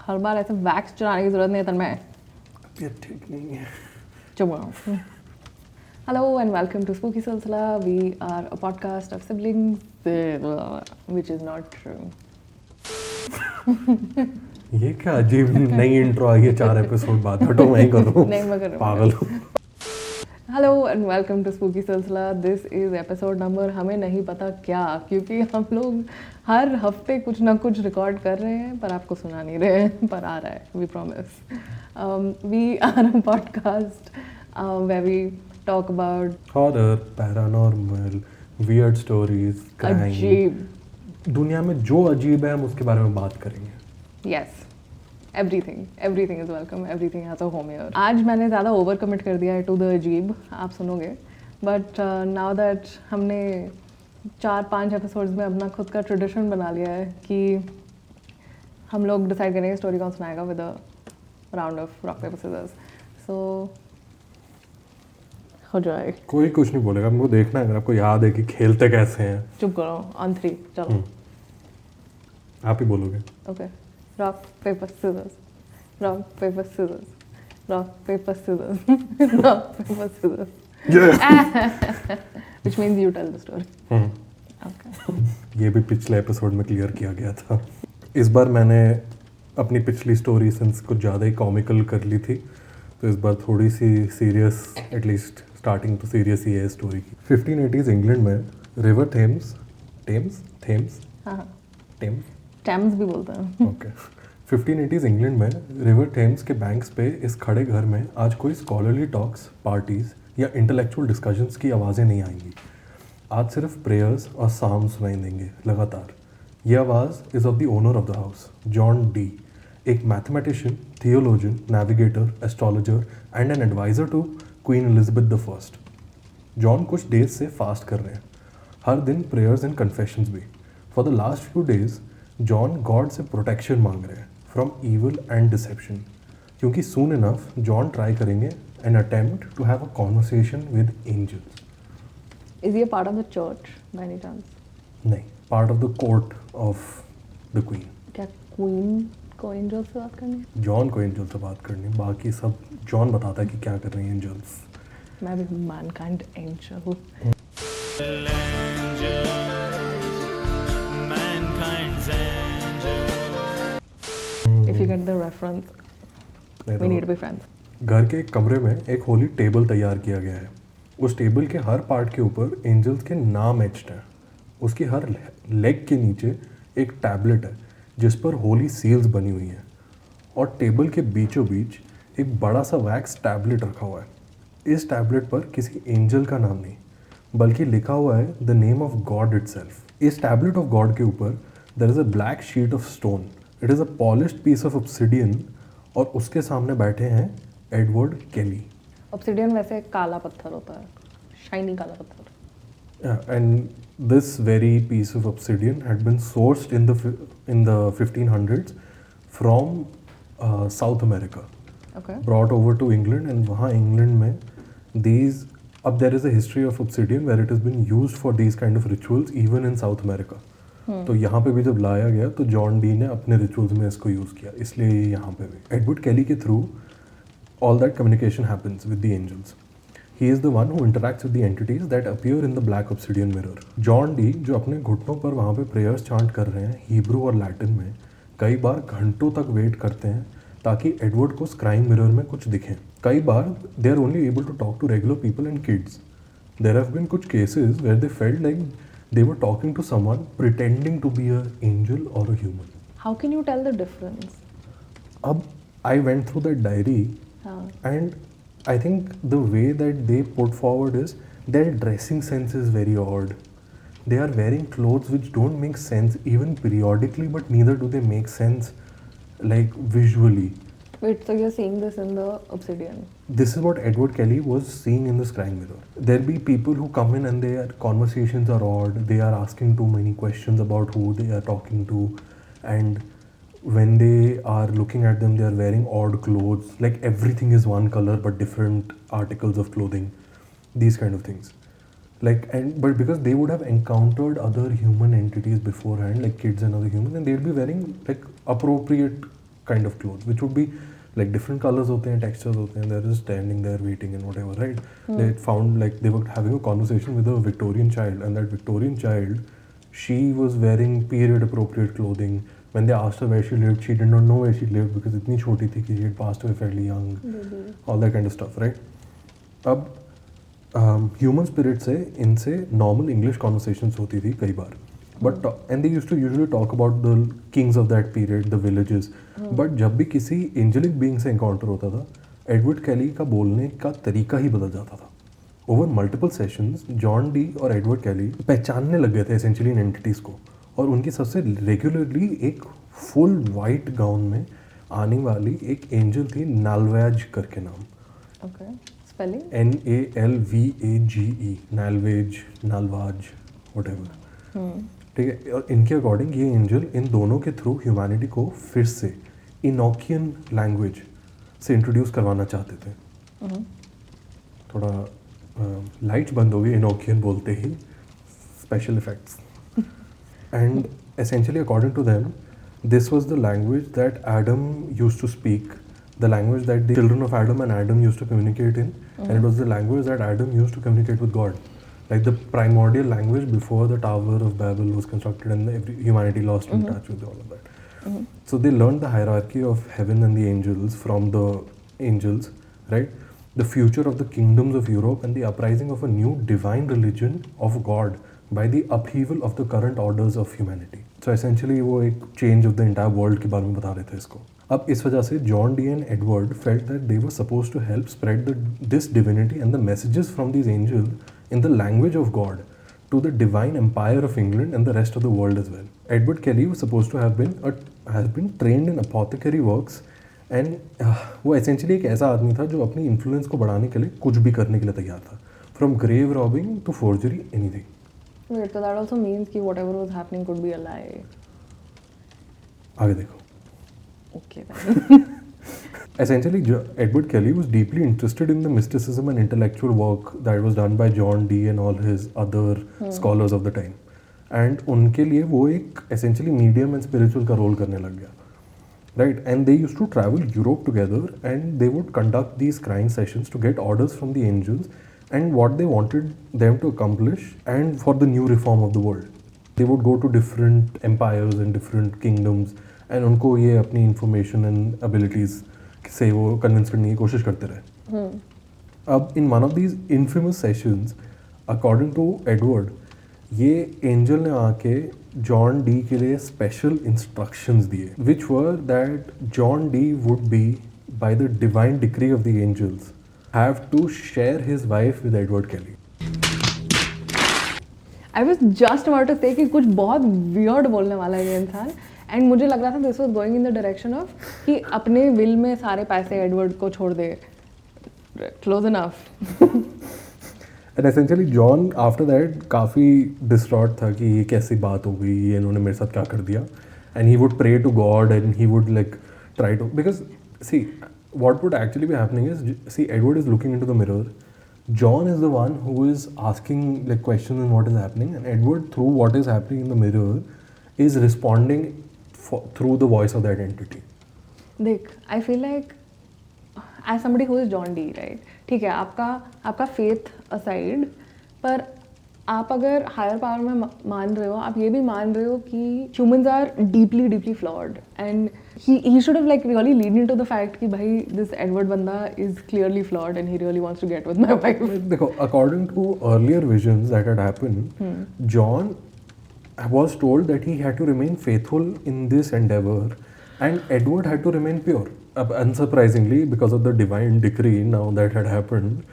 हर बार ऐसे वैक्स चुराने की जरूरत नहीं है तन्मय. ये ठीक नहीं है. चुप रहो. Hello and welcome to Spooky Silsila. We are a podcast of siblings, which is not true. ये क्या अजीब नई इंट्रो आई है 4 एपिसोड बाद. हटो मैं ही कर रहा हूँ. नहीं मैं कर रहा हूँ. पागल हूँ. Hello and welcome to Spooky Silsila. This is episode number हमें नहीं पता क्या, क्योंकि हम लोग हर हफ्ते कुछ ना कुछ रिकॉर्ड कर रहे हैं पर आपको सुना नहीं रहे हैं, पर आ रहा है. We promise. We are a podcast where we talk about horror, paranormal, weird stories, crime. अजीब. दुनिया में जो अजीब है हम उसके बारे में बात करेंगे. Yes. Everything is welcome. Everything has a home here. आज मैंने ज़्यादा ओवर कमिट कर दिया है टू द अजीब, आप सुनोगे. बट नाउ दैट हमने 4-5 एपिसोड्स में अपना खुद का ट्रेडिशन बना लिया है कि हम लोग डिसाइड करेंगे स्टोरी कौन सुनाएगा with a round of rock paper scissors. So हो जाए. कोई कुछ नहीं बोलेगा. हमको देखना है अगर आपको याद है कि खेलते कैसे हैं. चुप करो. ऑन 3 चलो. आप ही बोलोगे. Okay. Rock paper scissors. Rock paper scissors. Rock paper scissors. Rock paper scissors. Which means you tell the story. Okay. ये भी पिछले एपिसोड में क्लियर किया गया था. इस बार मैंने अपनी पिछली स्टोरी सिंस कुछ ज़्यादा ही कॉमिकल कर ली थी, तो इस बार थोड़ी सी सीरियस, एटलीस्ट स्टार्टिंग तो सीरियस ही है स्टोरी की. 1580s इंग्लैंड में रिवर थेम्स भी बोलते हैं. ओके. 1580s इंग्लैंड में रिवर थेम्स के बैंक्स पे इस खड़े घर में आज कोई स्कॉलरली टॉक्स, पार्टीज या इंटेलेक्चुअल डिस्कशंस की आवाज़ें नहीं आएंगी. आज सिर्फ प्रेयर्स और साम सुनाई देंगे लगातार. ये आवाज़ is of the owner of the house, John Dee, एक mathematician, theologian, navigator, astrologer and an adviser to Queen Elizabeth the first. John कुछ डेज से फास्ट कर रहे हैं, हर दिन प्रेयर्स एंड कन्फेशंस भी. For the last few days John God से प्रोटेक्शन मांग रहे हैं फ्रॉम ईविल एंड डिसेप्शन, क्योंकि सून इनफ जॉन ट्राई करेंगे an attempt to have a conversation with angels. Is he a part of the church by any chance? नहीं, part of the court of the queen. क्या queen को angel से बात करनी है? John को angel से बात करनी, बाकी सब जॉन बताता है कि क्या कर रहे हैं एंजल्स. मैं भी मैनकाइंड एंजल हूँ. If you get the reference, we need to be friends. घर के एक कमरे में एक होली टेबल तैयार किया गया है. उस टेबल के हर पार्ट के ऊपर एंजल्स के नाम एच्ड हैं. उसकी हर लेग के नीचे एक टैबलेट है जिस पर होली सील्स बनी हुई हैं, और टेबल के बीचों बीच एक बड़ा सा वैक्स टैबलेट रखा हुआ है. इस टैबलेट पर किसी एंजल का नाम नहीं, बल्कि लिखा हुआ है the name of God itself. इस टैबलेट ऑफ गॉड के ऊपर there is a black sheet of stone. It is a polished piece of obsidian, और उसके सामने बैठे हैं एडवर्ड केली. ऑब्सिडियन वैसे काला पत्थर होता है, शाइनी काला पत्थर. And this very piece of obsidian had been sourced in the 1500s from South America. Okay. Brought over to England, and वहाँ England में अब there is a history of obsidian where it has been used for these kind of rituals even in South America. तो यहाँ पे भी जब लाया गया तो जॉन डी ने अपने रिचुअल्स में इसको यूज़ किया, इसलिए यहाँ पे भी. एडवर्ड केली के through all that communication happens with the angels. He is the one who interacts with the entities that appear in the black obsidian mirror. John D जो अपने घुटनों पर वहाँ पे प्रेयर्स चांट कर रहे हैं हिब्रू और लैटिन में, कई बार घंटों तक वेट करते हैं ताकि एडवर्ड को स्क्राइम मिरर में कुछ दिखे. कई बार they are only able to talk to regular people and kids. There have been कुछ cases where they felt like they were talking to someone pretending to be a angel और a human. How can you tell the difference? अब I went through that diary. And I think the way that they put forward is their dressing sense is very odd. They are wearing clothes which don't make sense even periodically, but neither do they make sense like visually. Wait, so you're seeing this in the obsidian? This is what Edward Kelly was seeing in the scrying mirror. There'll be people who come in and their conversations are odd. They are asking too many questions about who they are talking to, and when they are looking at them, they are wearing odd clothes, like everything is one color but different articles of clothing, these kind of things. Like, but because they would have encountered other human entities beforehand, like kids and other humans, and they'd be wearing like appropriate kind of clothes, which would be like different colors होते हैं, textures होते हैं, they're just standing there waiting and whatever, right? They found like they were having a conversation with a Victorian child, and that Victorian child, she was wearing period appropriate clothing. When they asked her where she lived, she did not know where she lived because इतनी छोटी थी कि she had passed away fairly young, all that kind of stuff, right? अब human spirit से इनसे normal English conversations होती थी कई बार, but and they used to usually talk about the kings of that period, the villages. But जब भी किसी एंजेलिक बीइंग से एनकाउंटर होता था, एडवर्ड कैली का बोलने का तरीका ही बदल जाता था. Over multiple sessions John D और एडवर्ड कैली पहचानने लग गए थे एसेंशियली इन एंटिटीज़ को, और उनकी सबसे रेगुलरली एक फुल वाइट गाउन में आने वाली एक एंजल थी, नालवैज करके नाम. Okay. Spelling? NALVAGE, नालवेज, नालवाज, whatever. ठीक है. और इनके अकॉर्डिंग ये एंजल इन दोनों के थ्रू ह्यूमैनिटी को फिर से इनोकियन लैंग्वेज से इंट्रोड्यूस करवाना चाहते थे. थोड़ा लाइट्स बंद हो गई इनोकियन बोलते ही, special effects. And essentially according to them, this was the language that Adam used to speak, the language that the children of Adam and Adam used to communicate in, and it was the language that Adam used to communicate with God, like the primordial language before the Tower of Babel was constructed and humanity lost in touch with all of that. So they learned the hierarchy of heaven and the angels from the angels, right? The future of the kingdoms of Europe and the uprising of a new divine religion of God by the upheaval of the current orders of humanity. So essentially वो एक change of the entire world के बारे में बता रहे थे इसको. अब इस वजह से John D and Edward felt that they were supposed to help spread this divinity and the messages from these angels in the language of God to the divine empire of England and the rest of the world as well. Edward Kelly was supposed to has been trained in apothecary works, and वो essentially एक ऐसा आदमी था जो अपनी influence को बढ़ाने के लिए कुछ भी करने के लिए तैयार था, from grave robbing to forgery, anything. Wait, so that also means कि whatever was happening could be a lie. आगे देखो. Okay then. Essentially, Edward Kelly was deeply interested in the mysticism and intellectual work that was done by John Dee and all his other scholars of the time. And उनके लिए वो एक essentially medium and spiritual का role करने लग गया. Right? And they used to travel Europe together, and they would conduct these scrying sessions to get orders from the angels and what they wanted them to accomplish and for the new reform of the world. They would go to different empires and different kingdoms, and उनको ये अपनी information and abilities से वो convince करने की कोशिश करते रहे. अब in one of these infamous sessions, according to Edward, ये angel ने आके John Dee के लिए special instructions दिए, which were that John Dee would be, by the divine decree of the angels, have to share his wife with Edward Kelly. I was just about to say कि कुछ बहुत weird बोलने वाला है ये इंसान, and मुझे लग रहा था this was going in the direction of कि अपने will में सारे पैसे एडवर्ड को छोड़ दे. Close enough. And essentially John after that काफ़ी distraught था कि ये कैसी बात हो गई, ये इन्होंने मेरे साथ क्या कर दिया. And he would pray to God and he would like try to, because see what would actually be happening is, see, Edward is looking into the mirror, John is the one who is asking like questions and what is happening, and Edward, through what is happening in the mirror, is responding through the voice of that entity. देख, I feel like as somebody who is John Dee, right? ठीक है, आपका faith aside, पर आप अगर higher power में मान रहे हो, आप ये भी मान रहे हो कि humans are deeply flawed, and he should have like really leaned into the fact कि भाई this Edward बंदा is clearly flawed and he really wants to get with my wife. देखो, according to earlier visions that had happened, John was told that he had to remain faithful in this endeavor, and Edward had to remain pure. Unsurprisingly, because of the divine decree now that had happened,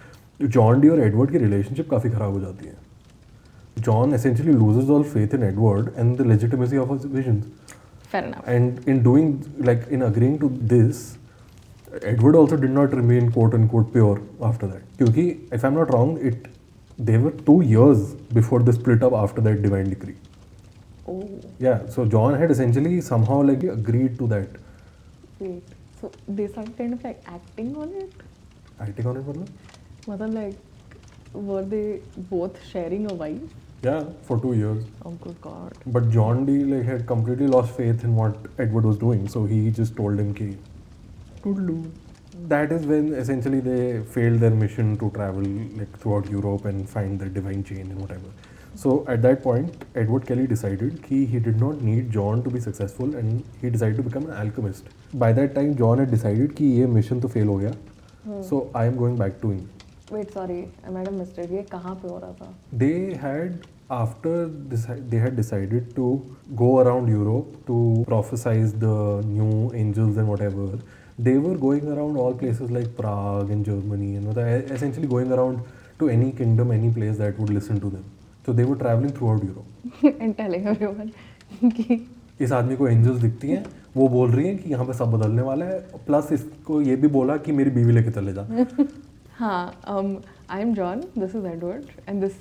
John Dee और Edward की relationship काफ़ी ख़राब हो जाती है. John essentially loses all faith in Edward and the legitimacy of his visions. Fair enough. And in doing, like in agreeing to this, Edward also did not remain quote unquote pure after that. Because if I'm not wrong, they were 2 years before they split up after that divine decree. Oh. Yeah, so John had essentially somehow like agreed to that. Wait, so they started kind of like acting on it? Acting on it, मतलब? मतलब like, were they both sharing a wife? Yeah, for 2 years. Oh, good God. But John Dee like had completely lost faith in what Edward was doing, so he just told him ki toodaloo. That is when essentially they failed their mission to travel like throughout Europe and find the divine chain and whatever. So at that point, Edward Kelly decided he did not need John to be successful, and he decided to become an alchemist. By that time, John had decided कि ये mission तो fail हो गया, so I am going back to England. Wait, sorry, I might have missed it. ये कहाँ पे हो रहा था? They had after this they had decided to go around Europe to prophesize the new angels and whatever. They were going around all places like Prague and Germany, and essentially going around to any kingdom, any place that would listen to them. So they were traveling throughout Europe. And telling everyone कि इस आदमी को angels दिखती हैं, वो बोल रही हैं कि यहाँ पे सब बदलने वाला है, प्लस इसको ये भी बोला कि मेरी बीवी लेके चले जा. हाँ, I'm John, this is Edward, and this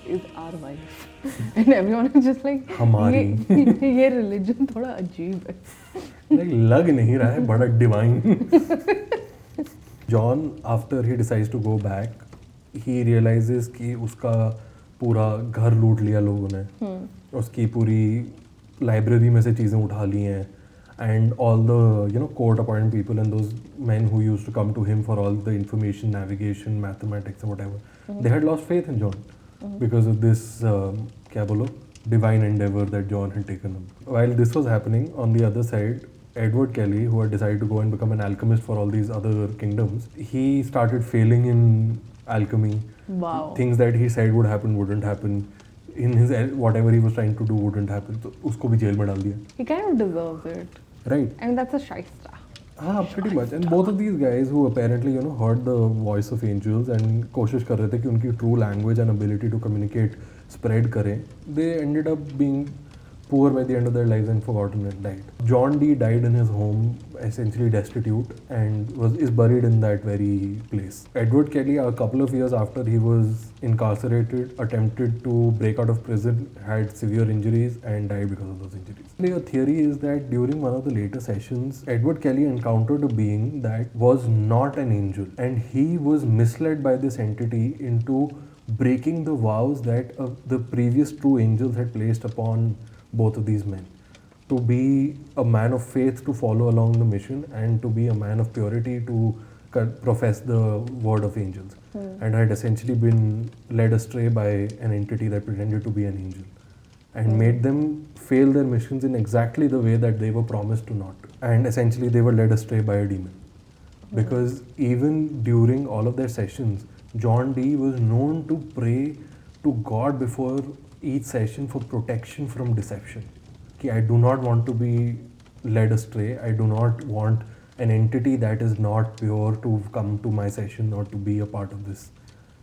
is our wife. And everyone is just like हमारी. ये religion थोड़ा अजीब है. Like लग नहीं रहा है बड़ा divine. John, after he decides to go back, he realizes कि उसका पूरा घर लूट लिया लोगों ने, उसकी पूरी लाइब्रेरी में से चीज़ें उठा ली हैं, and all the court appointed people and those men who used to come to him for all the information, navigation, mathematics and whatever, they had lost faith in John because of this क्या बोलो divine endeavor that John had taken up. While this was happening, on the other side, Edward Kelly, who had decided to go and become an alchemist for all these other kingdoms, he started failing in alchemy. Wow. Things that he said would happen wouldn't happen. In his whatever he was trying to do wouldn't happen. So उसको भी jail में डाल दिया. He kind of deserves it. Right. I mean, that's a shyster. हाँ, pretty much. And both of these guys who apparently heard the voice of angels and कोशिश कर रहे थे कि उनकी true language and ability to communicate spread करें, they ended up being poor by the end of their lives and forgotten and died. John Dee died in his home, essentially destitute, and is buried in that very place. Edward Kelly, a couple of years after he was incarcerated, attempted to break out of prison, had severe injuries, and died because of those injuries. The theory is that during one of the later sessions, Edward Kelly encountered a being that was not an angel, and he was misled by this entity into breaking the vows that the previous true angels had placed upon both of these men, to be a man of faith to follow along the mission, and to be a man of purity to profess the word of angels, and had essentially been led astray by an entity that pretended to be an angel, and made them fail their missions in exactly the way that they were promised to not. And essentially they were led astray by a demon. Because even during all of their sessions, John Dee was known to pray to God before each session for protection from deception. Ki, I do not want to be led astray. I do not want an entity that is not pure to come to my session or to be a part of this.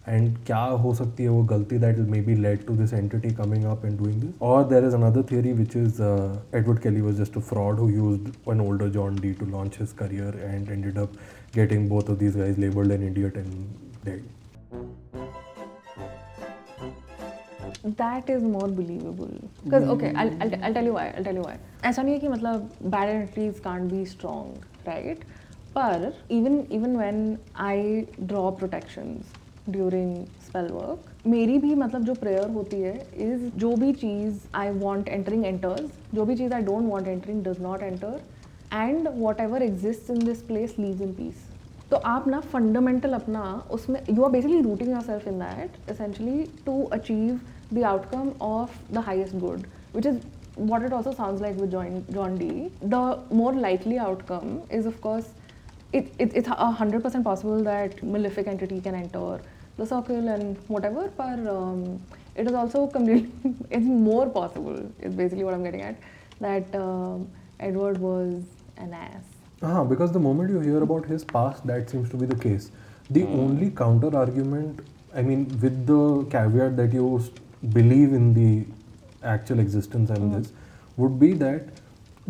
And क्या हो सकती है वो गलती that maybe led to this entity coming up and doing this? Or there is another theory which is Edward Kelly was just a fraud who used an older John Dee to launch his career and ended up getting both of these guys labeled an idiot and dead. That is more believable. Because okay, I'll tell you why. I'll tell you why. ऐसा नहीं है कि मतलब bad entities can't be strong, right? पर even when I draw protections during spell work, मेरी भी मतलब जो prayer होती है is जो भी चीज़ I want entering enters, जो भी चीज़ I don't want entering does not enter, and whatever exists in this place leaves in peace. तो आप ना fundamental अपना उसमें you are basically rooting yourself in that essentially to achieve the outcome of the highest good, which is what it also sounds like with John Dee. The more likely outcome is, of course, it's 100% possible that malefic entity can enter the circle and whatever, but it is also completely, it's more possible, is basically what I'm getting at, that Edward was an ass. Because the moment you hear about his past, that seems to be the case. The only counter argument, I mean, with the caveat that you believe in the actual existence and this, would be that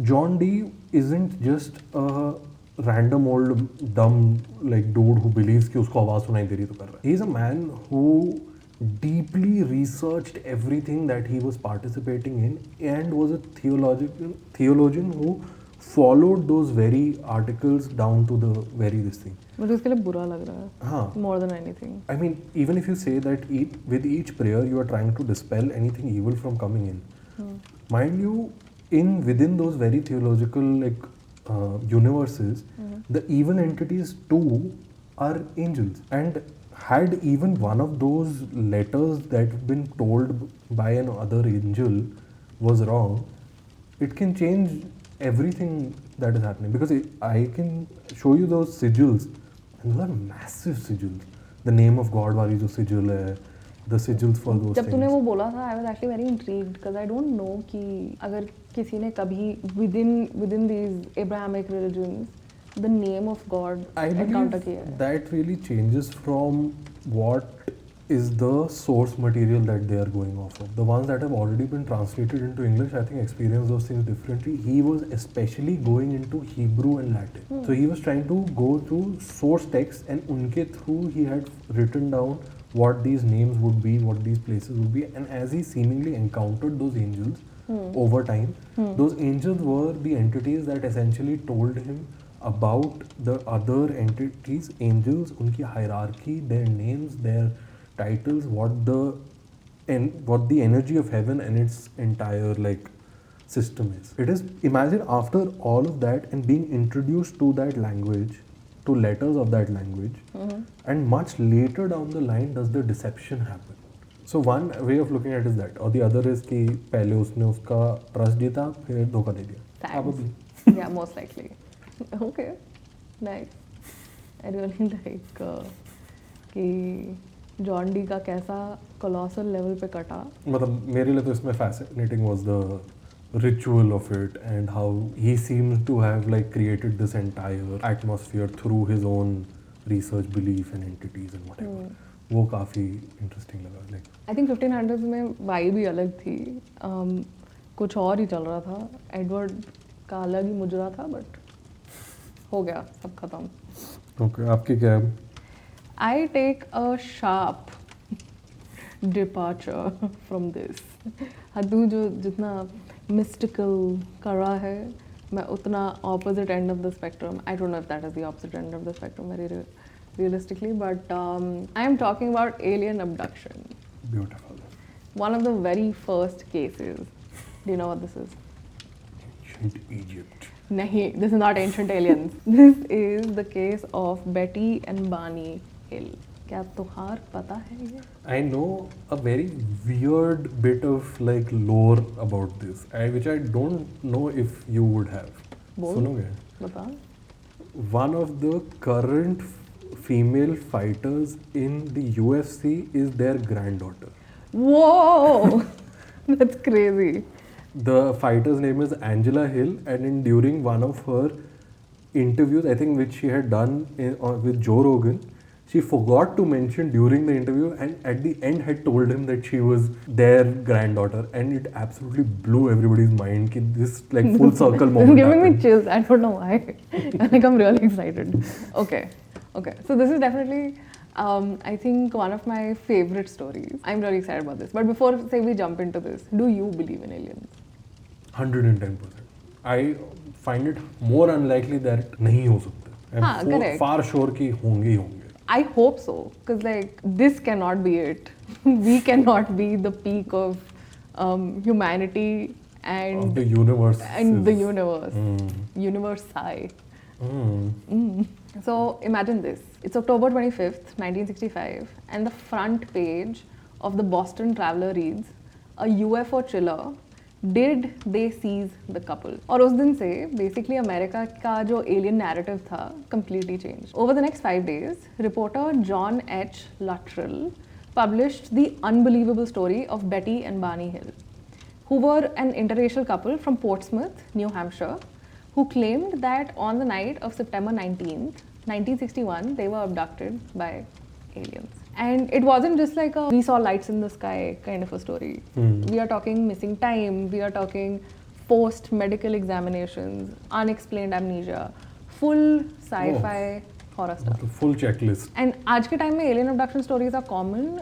John Dee isn't just a random old dumb like dude who believes कि उसको आवाज सुनाई दे रही तो कर रहा है. He is a man who deeply researched everything that he was participating in and was a theologian who followed those very articles down to the very this thing. मुझे उसके लिए बुरा लग रहा है हाँ, more than anything. I mean, even if you say that with each prayer you are trying to dispel anything evil from coming in, mind you, within those very theological universes, the evil entities too are angels. And had even one of those letters that have been told by an other angel was wrong, it can change everything that is happening. Because I can show you those sigils, and those are massive sigils. The name of God वाली जो sigil है, the sigils for those जब तूने things. वो बोला था, I was actually very intrigued because I don't know कि अगर किसी ने कभी within these Abrahamic religions the name of God I encounter believe किया है. that really changes from what is the source material that they are going off of. The ones that have already been translated into English, I think, experience those things differently. He was especially going into Hebrew and Latin. So he was trying to go through source texts, and unke through he had written down what these names would be, what these places would be. And as he seemingly encountered those angels over time, those angels were the entities that essentially told him about the other entities, angels, unki hierarchy, their names, their titles, what the energy of heaven and its entire system is. It is, imagine after all of that and being introduced to that language, to letters of that language, and much later down the line does the deception happen. So one way of looking at it is that, और the other is कि पहले उसने उसका trust जीता फिर धोखा दे दिया. Thanks. Probably. Yeah, most likely. Okay, nice. I really like कि जॉन डी का कैसा कोलोसल लेवल पे कटा. मतलब मेरे लिए तो इसमें fascinating was the ritual of it and how he seems to have created this entire atmosphere through his own research, belief and entities and whatever. वो काफ़ी इंटरेस्टिंग लगा. आई थिंक 1500s में वाइब ही अलग थी. कुछ और ही चल रहा था. एडवर्ड का अलग ही मुजरा था, बट हो गया सब खत्म. ओके, आपकी क्या है? I take a sharp departure from this. तू जो जितना mystical कर रहा है, मैं उतना opposite end of the spectrum. I don't know if that is the opposite end of the spectrum very realistically, but I am talking about alien abduction. Beautiful. One of the very first cases. Do you know what this is? Ancient Egypt. नहीं, this is not ancient aliens. This is the case of Betty and Barney Hill. क्या तुहार पता है ये? I know a very weird bit of lore about this, which I don't know if you would have. बोल. सुनोगे? बता. One of the current female fighters in the UFC is their granddaughter. Whoa! That's crazy. The fighter's name is Angela Hill, and during one of her interviews, I think which she had done with Joe Rogan, she forgot to mention during the interview, and at the end had told him that she was their granddaughter, and it absolutely blew everybody's mind. Ki this full circle moment. Giving happened. me chills. I don't know why. I'm really excited. Okay. So this is definitely, I think, one of my favorite stories. I'm really excited about this. But before we jump into this, do you believe in aliens? 110%. I find it more unlikely that नहीं हो सकते. I'm correct. far sure कि होंगे ही होंगे. I hope so, because this cannot be it. We cannot be the peak of humanity and Of the universe. and the universe. Universe-i. So imagine this. It's October 25th, 1965, and the front page of the Boston Traveler reads, "A UFO chiller. Did they seize the couple?" और उस दिन से basically America का जो alien narrative था completely changed. Over the next 5 days, reporter John H. Luttrell published the unbelievable story of Betty and Barney Hill, who were an interracial couple from Portsmouth, New Hampshire, who claimed that on the night of September 19th, 1961, they were abducted by aliens. And it wasn't just like a we saw lights in the sky kind of a story. We are talking missing time, we are talking forced medical examinations, unexplained amnesia, full sci-fi horror stuff. Full checklist. And आज के time में alien abduction stories are common.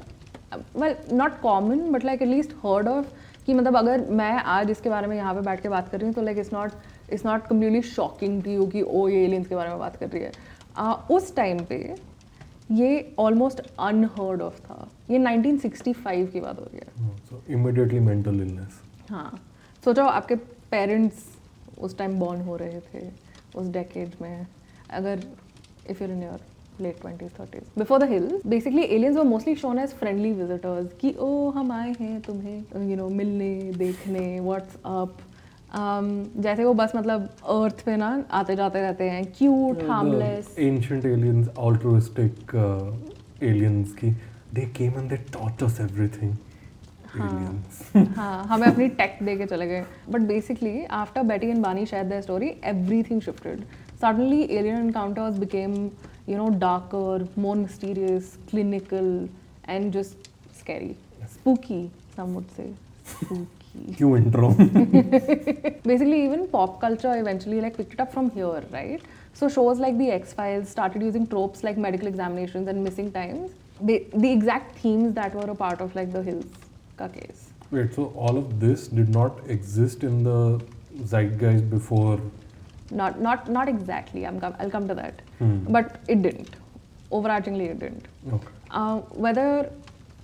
Well, not common, but at least heard of. कि मतलब अगर मैं आज इसके बारे में यहाँ पे बैठ के बात कर रही हूँ तो it's not it's not completely shocking to you कि ओ ये एलियंस के बारे में बात कर रही है. उस टाइम पे ये ऑलमोस्ट अनहर्ड ऑफ था. ये 1965 की बात हो रही है. So immediately mental illness. हाँ, सोचो आपके पेरेंट्स उस टाइम बॉर्न हो रहे थे उस डेकेड में. अगर if you're in your late 20s 30s before the hills, basically aliens were mostly shown as friendly visitors कि ओ हम आए हैं तुम्हें you know मिलने देखने what's up. जैसे वो बस मतलब अर्थ पे ना आते जाते रहते हैं, cute, harmless. Ancient aliens, altruistic aliens की they came and they taught us everything. Aliens. हाँ, हमें अपनी टेक दे के चले गए. But basically after Betty and Barney shared their story, everything shifted. Suddenly alien encounters became, you know, darker, more mysterious, clinical, and just scary. Spooky, some would say. Spooky. Cue intro. Basically, even pop culture eventually like picked it up from here, right? So shows like The X-Files started using tropes like medical examinations and missing times. The exact themes that were a part of like The Hills ka case. Wait, so all of this did not exist in the zeitgeist before? Not exactly. I'll come to that. But it didn't. Overarchingly, it didn't. Okay. Whether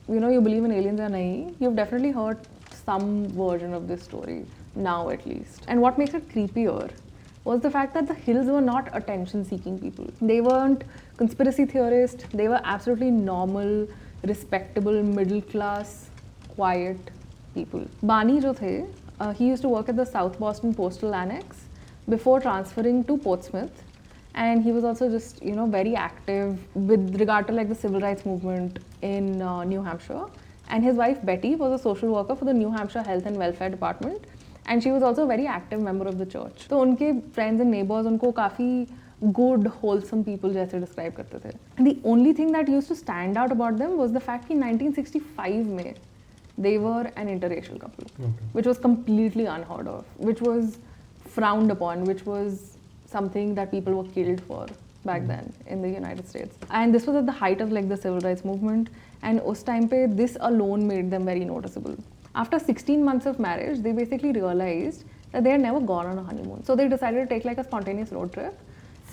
you believe in aliens or nahi, you've definitely heard some version of this story now, at least. And what makes it creepier was the fact that the Hills were not attention-seeking people. They weren't conspiracy theorists. They were absolutely normal, respectable, middle-class, quiet people. Barney jo the, he used to work at the South Boston Postal Annex before transferring to Portsmouth, and he was also just very active with regard to like the civil rights movement in New Hampshire. And his wife Betty was a social worker for the New Hampshire Health and Welfare Department, and she was also a very active member of the church. So unke friends and neighbors unko काफी good, wholesome people जैसे describe करते थे. And the only thing that used to stand out about them was the fact कि 1965 में they were an interracial couple, which was completely unheard of, which was frowned upon, which was something that people were killed for back then in the United States. And this was at the height of like the civil rights movement, and us time pe this alone made them very noticeable. After 16 months of marriage, they basically realized that they had never gone on a honeymoon. So they decided to take like a spontaneous road trip,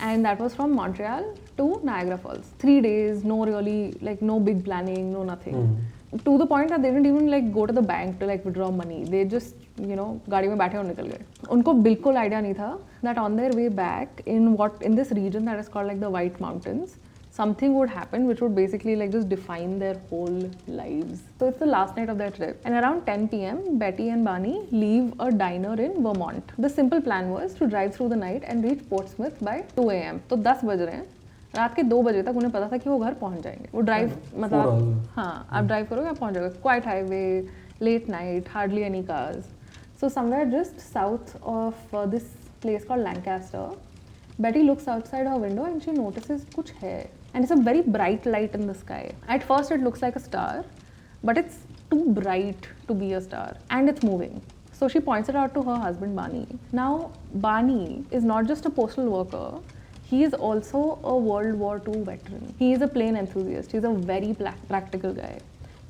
and that was from Montreal to Niagara Falls. 3 days, no big planning, no nothing. To the point that they didn't even like go to the bank to like withdraw money. They just गाड़ी में बैठे और निकल गए. उनको बिल्कुल idea नहीं था that on their way back in this region that is called like the White Mountains, something would happen which would basically like just define their whole lives. So it's the last night of their trip, and around 10 p.m. Betty and Barney leave a diner in Vermont. The simple plan was to drive through the night and reach Portsmouth by 2 a.m. तो 10 बज रहे हैं. रात के 2 बजे तक उन्हें पता था कि वो घर पहुंच जाएंगे. वो ड्राइव मतलब हाँ आप ड्राइव करोगे आप पहुंच जाओगे. Quite highway, late night, hardly any cars. So somewhere just south of this place called Lancaster, Betty looks outside her window and she notices kuch hai. And it's a very bright light in the sky. At first it looks like a star, but it's too bright to be a star, and it's moving. So she points it out to her husband Barney. Now Barney is not just a postal worker, he is also a World War II veteran. He is a plane enthusiast. He's a very practical guy.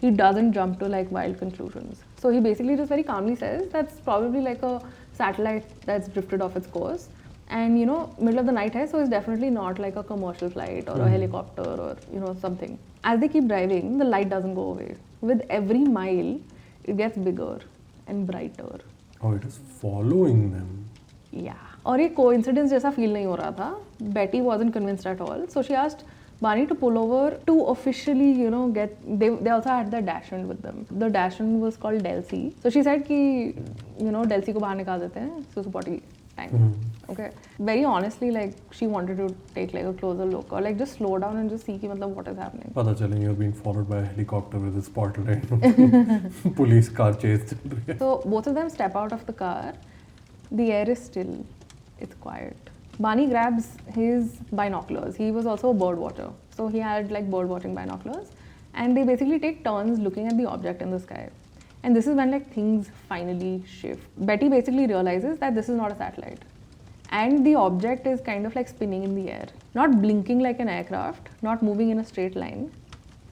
He doesn't jump to like wild conclusions. So he basically just very calmly says that's probably like a satellite that's drifted off its course. And middle of the night hai, so it's definitely not like a commercial flight or a helicopter or something. As they keep driving, the light doesn't go away. With every mile, it gets bigger and brighter. Oh, it is following them. Yeah. और ये coincidence जैसा feel नहीं हो रहा था. Betty wasn't convinced at all. So she asked Barney to pull over to officially, get. They also had their dachshund with them. The dachshund was called Delcy. So she said कि, Delcy को बाहर निकाल देते हैं. So potty time. Okay. Very honestly, like she wanted to take like a closer look or like just slow down and just see कि मतलब what is happening. पता चले you're being followed by a helicopter with a spotlight. Police car chase चल रही है. So both of them step out of the car. The air is still. It's quiet. Barney grabs his binoculars. He was also a bird watcher. So he had like bird watching binoculars. And they basically take turns looking at the object in the sky. And this is when like things finally shift. Betty basically realizes that this is not a satellite. And the object is kind of like spinning in the air. Not blinking like an aircraft, not moving in a straight line,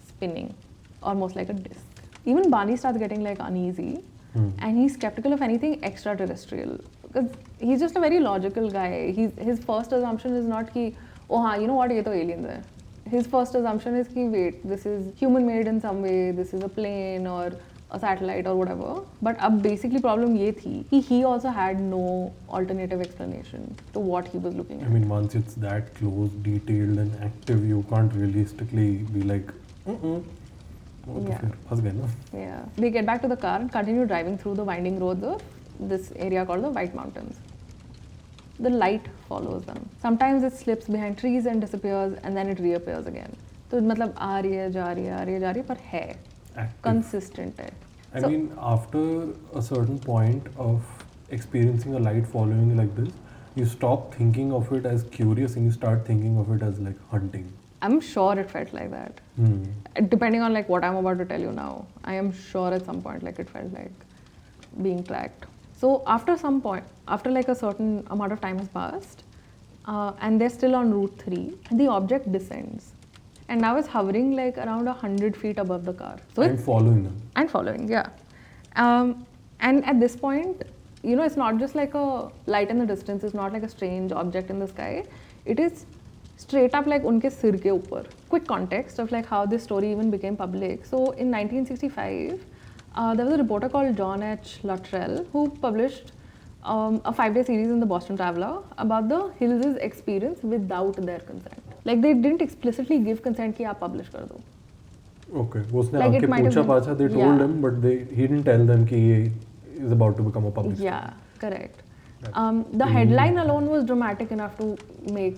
spinning, almost like a disc. Even Barney starts getting like uneasy. And he's skeptical of anything extraterrestrial. because he's just a very logical guy. His first assumption is not कि oh हाँ you know what ये तो aliens है. His first assumption is कि wait, this is human made in some way, this is a plane or a satellite or whatever. But अब basically problem ये थी कि he also had no alternative explanation to what he was looking at. I mean, once it's that close, detailed and active, you can't realistically be like, फंस गए ना. Yeah. They get back to the car and continue driving through the winding roads of this area called the White Mountains. The light follows them. Sometimes it slips behind trees and disappears, and then it reappears again. तो मतलब आ रही है जा रही है आ रही है जा रही है पर है Active. consistent है. I mean, after a certain point of experiencing a light following you like this, you stop thinking of it as curious and you start thinking of it as like hunting. I'm sure it felt like that. Depending on like what I'm about to tell you now, I am sure at some point like it felt like being tracked. So after some point, after like a certain amount of time has passed, and they're still on Route 3, the object descends. And now it's hovering like around 100 feet above the car. So I'm following them. And following, yeah. And at this point, you know, it's not just like a light in the distance. It's not like a strange object in the sky. It is straight up like unke sir ke upar. Quick context of like how this story even became public. So in 1965, there was a reporter called John H. Luttrell who published a 5-day series in the Boston Traveler about the Hills' experience without their consent. Like they didn't explicitly give consent कि आप publish कर दो. Okay. उसने Like आके पूछा पाछा, they told him, but he didn't tell them कि ये is about to become a public. Yeah, correct. The headline alone was dramatic enough to make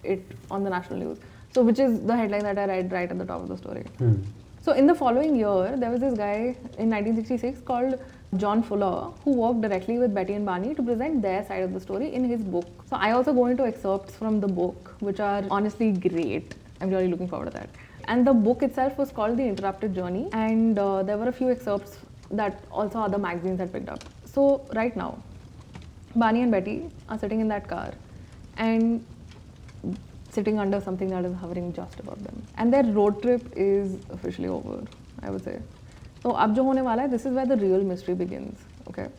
it on the national news. So which is the headline that I read right at the top of the story. So in the following year, there was this guy in 1966 called John Fuller who worked directly with Betty and Barney to present their side of the story in his book. So I also go into excerpts from the book, which are honestly great. I'm really looking forward to that. And the book itself was called The Interrupted Journey, and there were a few excerpts that also other magazines had picked up. So right now, Barney and Betty are sitting in that car and sitting under something that is hovering just above them. And their road trip is officially over, I would say. So ab jo hone wala hai, this is where the real mystery begins, okay?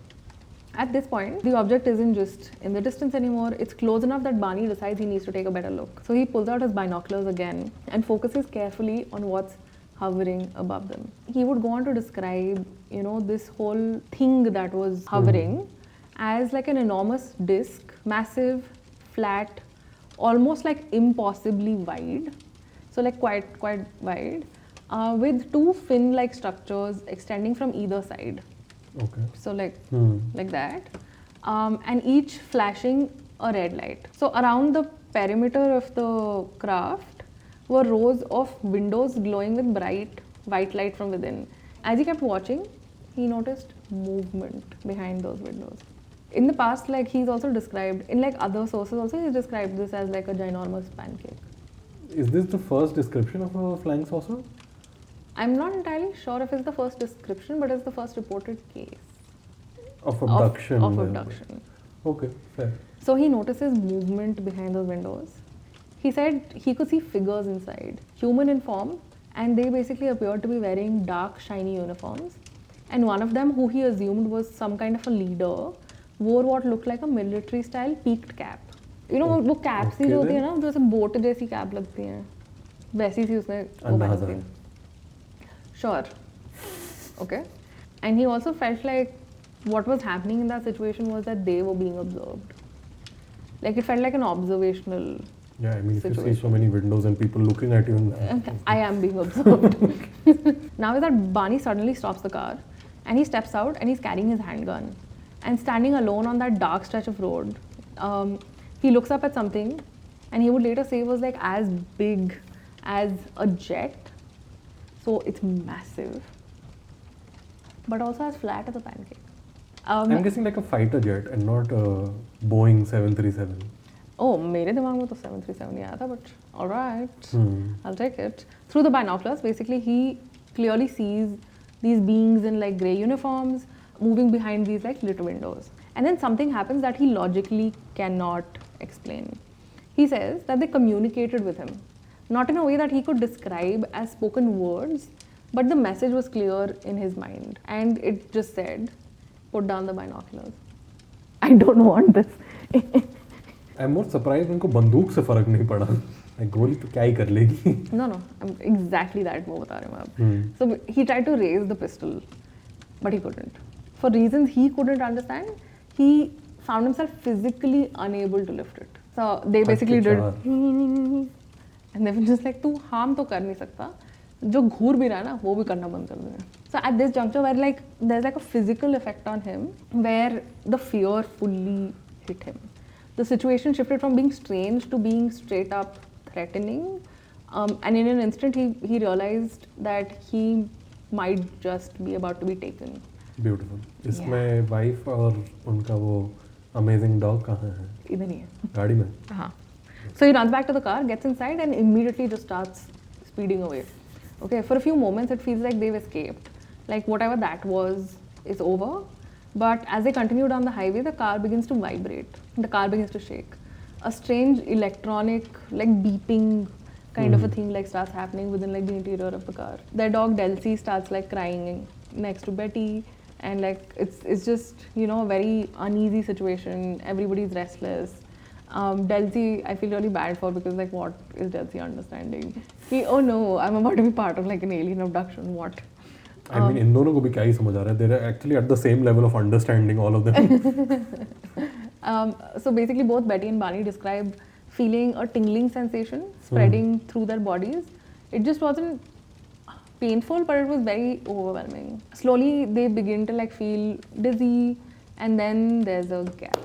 At this point, the object isn't just in the distance anymore, it's close enough that Barney decides he needs to take a better look. So he pulls out his binoculars again and focuses carefully on what's hovering above them. He would go on to describe, you know, this whole thing that was hovering as like an enormous disc, massive, flat, almost like impossibly wide, so like quite wide, with two fin-like structures extending from either side. Okay. So like that, and each flashing a red light. So around the perimeter of the craft were rows of windows glowing with bright white light from within. As he kept watching, he noticed movement behind those windows. In the past, like he's also described, in like other sources also, he's described this as like a ginormous pancake. Is this the first description of a flying saucer? I'm not entirely sure if it's the first description, but it's the first reported case. Of abduction. Of abduction. Okay, fair. So he notices movement behind those windows. He said he could see figures inside, human in form, and they basically appeared to be wearing dark, shiny uniforms. And one of them, who he assumed was some kind of a leader, wore what looked like a military-style peaked cap. You know, वो caps ही जो होती है ना, जो ऐसे boat जैसी cap लगती हैं, वैसी सी उसने वो पहनी थी. Sure. Okay. And he also felt like what was happening in that situation was that they were being observed. Like it felt like an observational. Yeah, I mean, situation. if you see so many windows and people looking at you, I am being observed. Now is that Barney suddenly stops the car and he steps out and he's carrying his handgun. And standing alone on that dark stretch of road, he looks up at something and he would later say was like as big as a jet. So it's massive, but also as flat as a pancake. I'm guessing like a fighter jet and not a Boeing 737. Oh, मेरे दिमाग में तो 737 ही आया था, but all right, I'll take it. Through the binoculars, basically he clearly sees these beings in like grey uniforms moving behind these like lit windows. And then something happens that he logically cannot explain. He says that they communicated with him. Not in a way that he could describe as spoken words, but the message was clear in his mind. And it just said, put down the binoculars. I don't want this. I am more surprise उनको बंदूक से फर्क नहीं पड़ा. गोली तो क्या ही कर लेगी. No, exactly that वो बता रहे हैं आप. So he tried to raise the pistol, but he couldn't. For reasons he couldn't understand, he found himself physically unable to lift it. So they basically did, and they were just like, तू harm तो कर नहीं सकता, जो घूर भी रहा है ना वो भी करना बंद कर दे. So at this juncture where like there's like a physical effect on him where the fear fully hit him. The situation shifted from being strange to being straight up threatening, and in an instant he realized that he might just be about to be taken. Beautiful. इसमें wife और उनका वो amazing dog कहाँ है? इधर ही है. गाड़ी में. हाँ. So he runs back to the car, gets inside, and immediately just starts speeding away. Okay, for a few moments it feels like they've escaped. Like whatever that was is over. But as they continue down the highway, the car begins to vibrate. The car begins to shake. A strange electronic, like beeping kind of a thing like starts happening within like the interior of the car. Their dog Delcy starts like crying next to Betty, and like it's just, you know, a very uneasy situation. Everybody's restless. Delcy, I feel really bad for, because like what is Delcy understanding? Oh no, I'm about to be part of like an alien abduction. What? I mean, इन दोनों को भी क्या ही समझ आ रहा है. They're actually at the same level of understanding, all of them. So basically, both Betty and Barney described feeling a tingling sensation spreading through their bodies. It just wasn't painful, but it was very overwhelming. Slowly, they begin to like feel dizzy, and then there's a gap.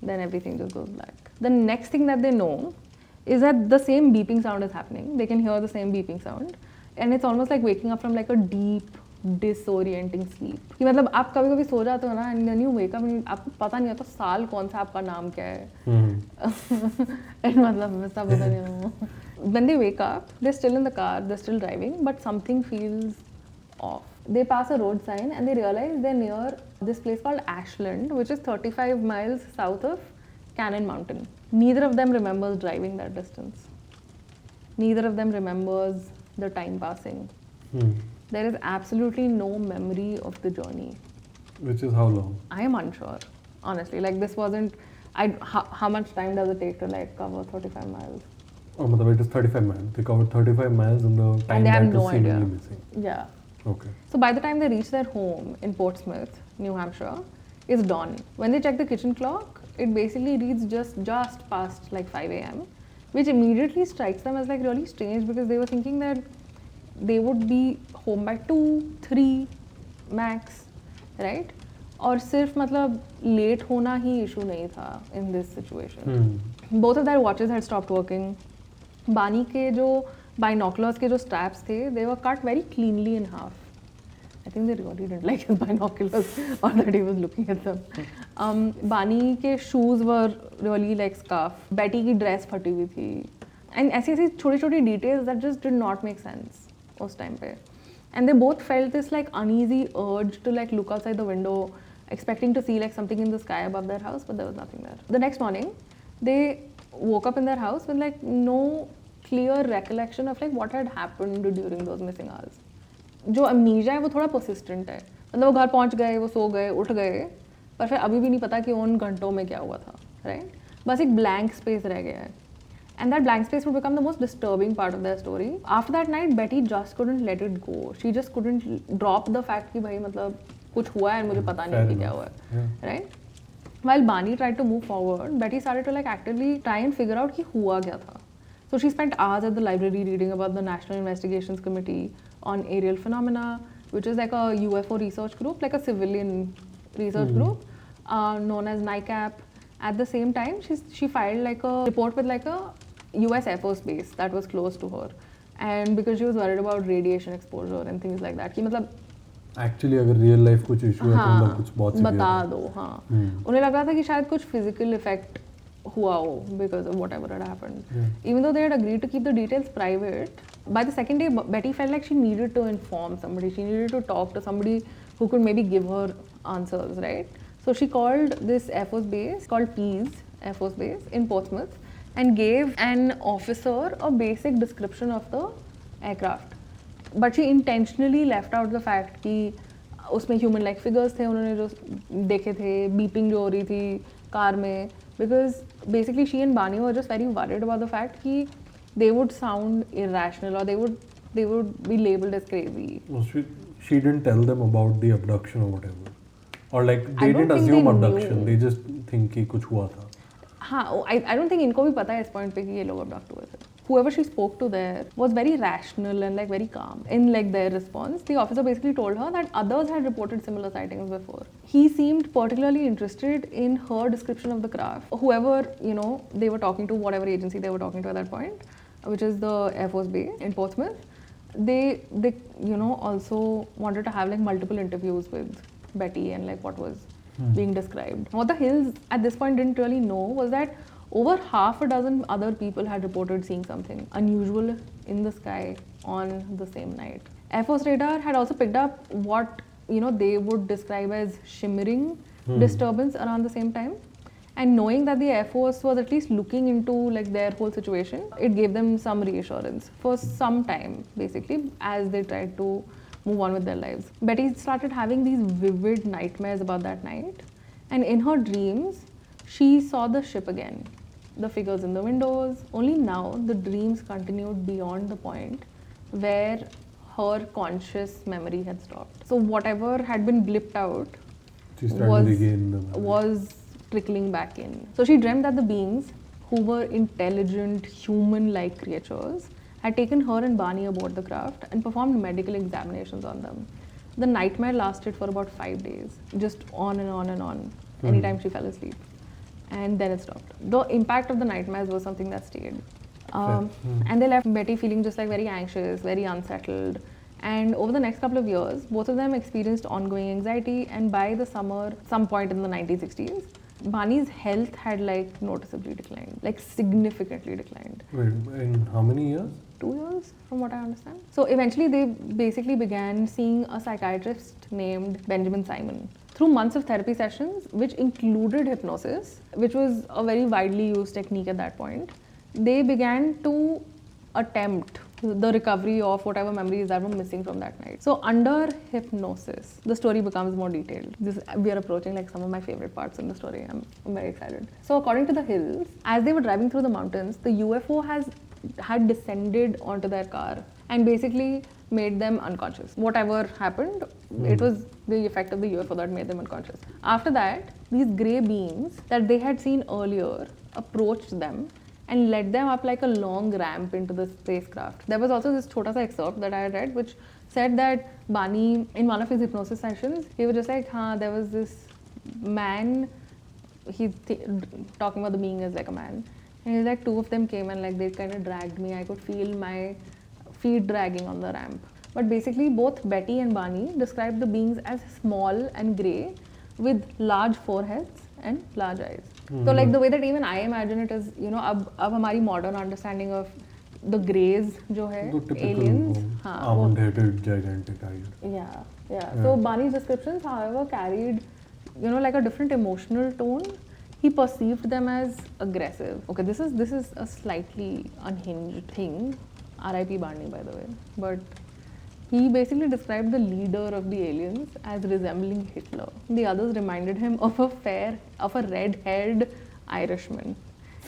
Then everything just goes black. The next thing that they know is that the same beeping sound is happening. They can hear the same beeping sound, and it's almost like waking up from like a deep disorienting sleep. कि मतलब आप कभी कभी सो जाते हो ना, and then you wake up and आपको पता नहीं होता साल कौन सा, आपका नाम क्या है. And मतलब वैसा पता नहीं होता. When they wake up, they're still in the car, they're still driving, but something feels off. They pass a road sign and they realize they're near this place called Ashland, which is 35 miles south of Cannon Mountain. Neither of them remembers driving that distance. Neither of them remembers the time passing. There is absolutely no memory of the journey. Which is how long? I am unsure, honestly. Like this wasn't. How much time does it take to like cover 35 miles? Oh, मतलब it is 35 miles. They covered 35 miles in the time And they have that no is idea. seemingly missing. Yeah. Okay. So by the time they reach their home in Portsmouth, New Hampshire, it's dawn. When they check the kitchen clock, it basically reads just past like 5 a.m., which immediately strikes them as like really strange, because they were thinking that they would be home by 2, 3 max, right? और सिर्फ मतलब late होना ही issue नहीं था in this situation. Both of their watches had stopped working. बानी के जो binoculars के जो straps थे, they were cut very cleanly in half. I think they really didn't like his binoculars or that he was looking at them. बानी के shoes were really like scuffed. Betty की dress फटी हुई थी. And ऐसी छोटी-छोटी details that just did not make sense उस time पे. And they both felt this like uneasy urge to like look outside the window, expecting to see like something in the sky above their house, but there was nothing there. The next morning, they woke up in their house with like no clear recollection of like what had happened during those missing hours. जो amnesia है वो थोड़ा persistent है. मतलब वो घर पहुंच गए, वो सो गए, उठ गए, पर फिर अभी भी नहीं पता कि उन घंटों में क्या हुआ था, right? बस एक blank space रह गया है. And that blank space would become the most disturbing part of their story. After that night, Betty just couldn't let it go. She just couldn't drop the fact कि भाई मतलब कुछ हुआ है और मुझे पता नहीं कि क्या हुआ है, right? While Barney tried to move forward, Betty started to like actively try and figure out कि हुआ क्या था. So she spent hours at the library reading about the National Investigations Committee on Aerial Phenomena, which is like a UFO research group, like a civilian research group known as NICAP. At the same time, she filed like a report with like a US Air Force base that was close to her, and because she was worried about radiation exposure and things like that कि मतलब actually अगर real life कुछ issue है तो मतलब कुछ बहुत बता दो. हाँ, उन्हें लग रहा था कि शायद कुछ फिजिकल इफेक्ट हुआ हो because of whatever had happened. Even though they had agreed to keep the details private, by the second day Betty felt like she needed to inform somebody. She needed to talk to somebody who could maybe give her answers, right? So she called this Air Force base called Pease Air Force Base in Portsmouth and gave an officer a basic description of the aircraft. But she intentionally left out the fact कि उसमें human like figures थे, उन्होंने जो देखे थे, beeping जो हो रही थी, car mein, because basically she and Barney were just very worried about the fact that they would sound irrational or they would be labeled as crazy. Well, she didn't tell them about the abduction or whatever. Or like I they don't didn't think assume they abduction. knew. They just think कि कुछ हुआ था. हाँ, I don't think इनको भी पता है इस point पे कि ये लोग abduct हुए थे. Whoever she spoke to there was very rational and like very calm in like their response. The officer basically told her that others had reported similar sightings before. He seemed particularly interested in her description of the craft. Whoever, you know, they were talking to, whatever agency they were talking to at that point, which is the Air Force Base in Portsmouth, they you know also wanted to have like multiple interviews with Betty and like what was being described. What the Hills at this point didn't really know was that over half a dozen other people had reported seeing something unusual in the sky on the same night. Air Force radar had also picked up what, you know, they would describe as shimmering disturbance around the same time. And knowing that the Air Force was at least looking into like their whole situation, it gave them some reassurance for some time, basically, as they tried to move on with their lives. Betty started having these vivid nightmares about that night, and in her dreams, she saw the ship again, the figures in the windows. Only now, the dreams continued beyond the point where her conscious memory had stopped. So whatever had been blipped out She started regain the memory. was trickling back in. So she dreamt that the beings, who were intelligent, human-like creatures, had taken her and Barney aboard the craft and performed medical examinations on them. The nightmare lasted for about 5 days, just on and on and on, anytime she fell asleep. And then it stopped. The impact of the nightmares was something that stayed. And they left Betty feeling just like very anxious, very unsettled. And over the next couple of years, both of them experienced ongoing anxiety, and by the summer, some point in the 1960s, Barney's health had like noticeably declined, like significantly declined. Wait, in how many years? 2 years, from what I understand. So eventually, they basically began seeing a psychiatrist named Benjamin Simon. Through months of therapy sessions, which included hypnosis, which was a very widely used technique at that point, they began to attempt the recovery of whatever memories that were missing from that night. So under hypnosis, the story becomes more detailed. We are approaching like some of my favorite parts in the story. I'm very excited. So according to the Hills, as they were driving through the mountains, the UFO had descended onto their car and basically made them unconscious. Whatever happened, it was the effect of the UFO that made them unconscious. After that, these grey beings that they had seen earlier approached them and led them up like a long ramp into the spacecraft. There was also this chota sa excerpt that I had read which said that Barney, in one of his hypnosis sessions, he was just like, there was this man, talking about the being as like a man. And he was like, two of them came and like they kind of dragged me. I could feel my feet dragging on the ramp. But basically both Betty and Barney described the beings as small and grey with large foreheads and large eyes. So like the way that even I imagine it is, you know, अब हमारी modern understanding of the greys जो है aliens, almond-headed gigantic eyes. Yeah. So Barney's descriptions, however, carried, you know, like a different emotional tone. He perceived them as aggressive. Okay, this is a slightly unhinged thing. R.I.P. Barney, by the way, but he basically described the leader of the aliens as resembling Hitler. The others reminded him of a red-haired Irishman,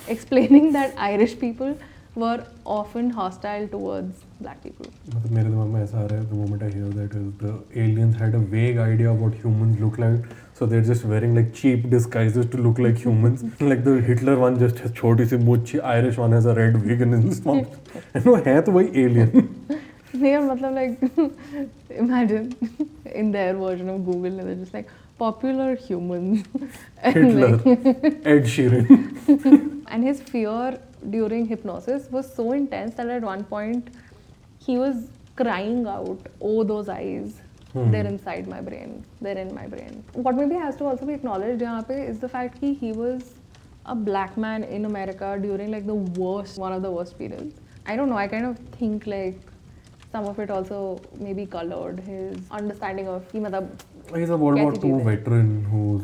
explaining that Irish people were often hostile towards black people. मेरे दिमाग में ऐसा आ रहा है, the moment I hear that is the aliens had a vague idea of what humans look like, so they're just wearing like cheap disguises to look like humans. Like the Hitler one just has छोटी सी मूंछ, Irish one has a red wig in his mouth. And वो है तो वही alien. Yeah, matlab like imagine in their version of Google, they're just like popular humans. Hitler, Ed Sheeran. And his fear during hypnosis was so intense that at one point he was crying out, "Oh, those eyes! They're inside my brain. They're in my brain." What maybe has to also be acknowledged यहाँ पे is the fact that he was a black man in America during like one of the worst periods. I don't know. I kind of think like some of it also maybe colored his understanding of He's a World War II veteran who's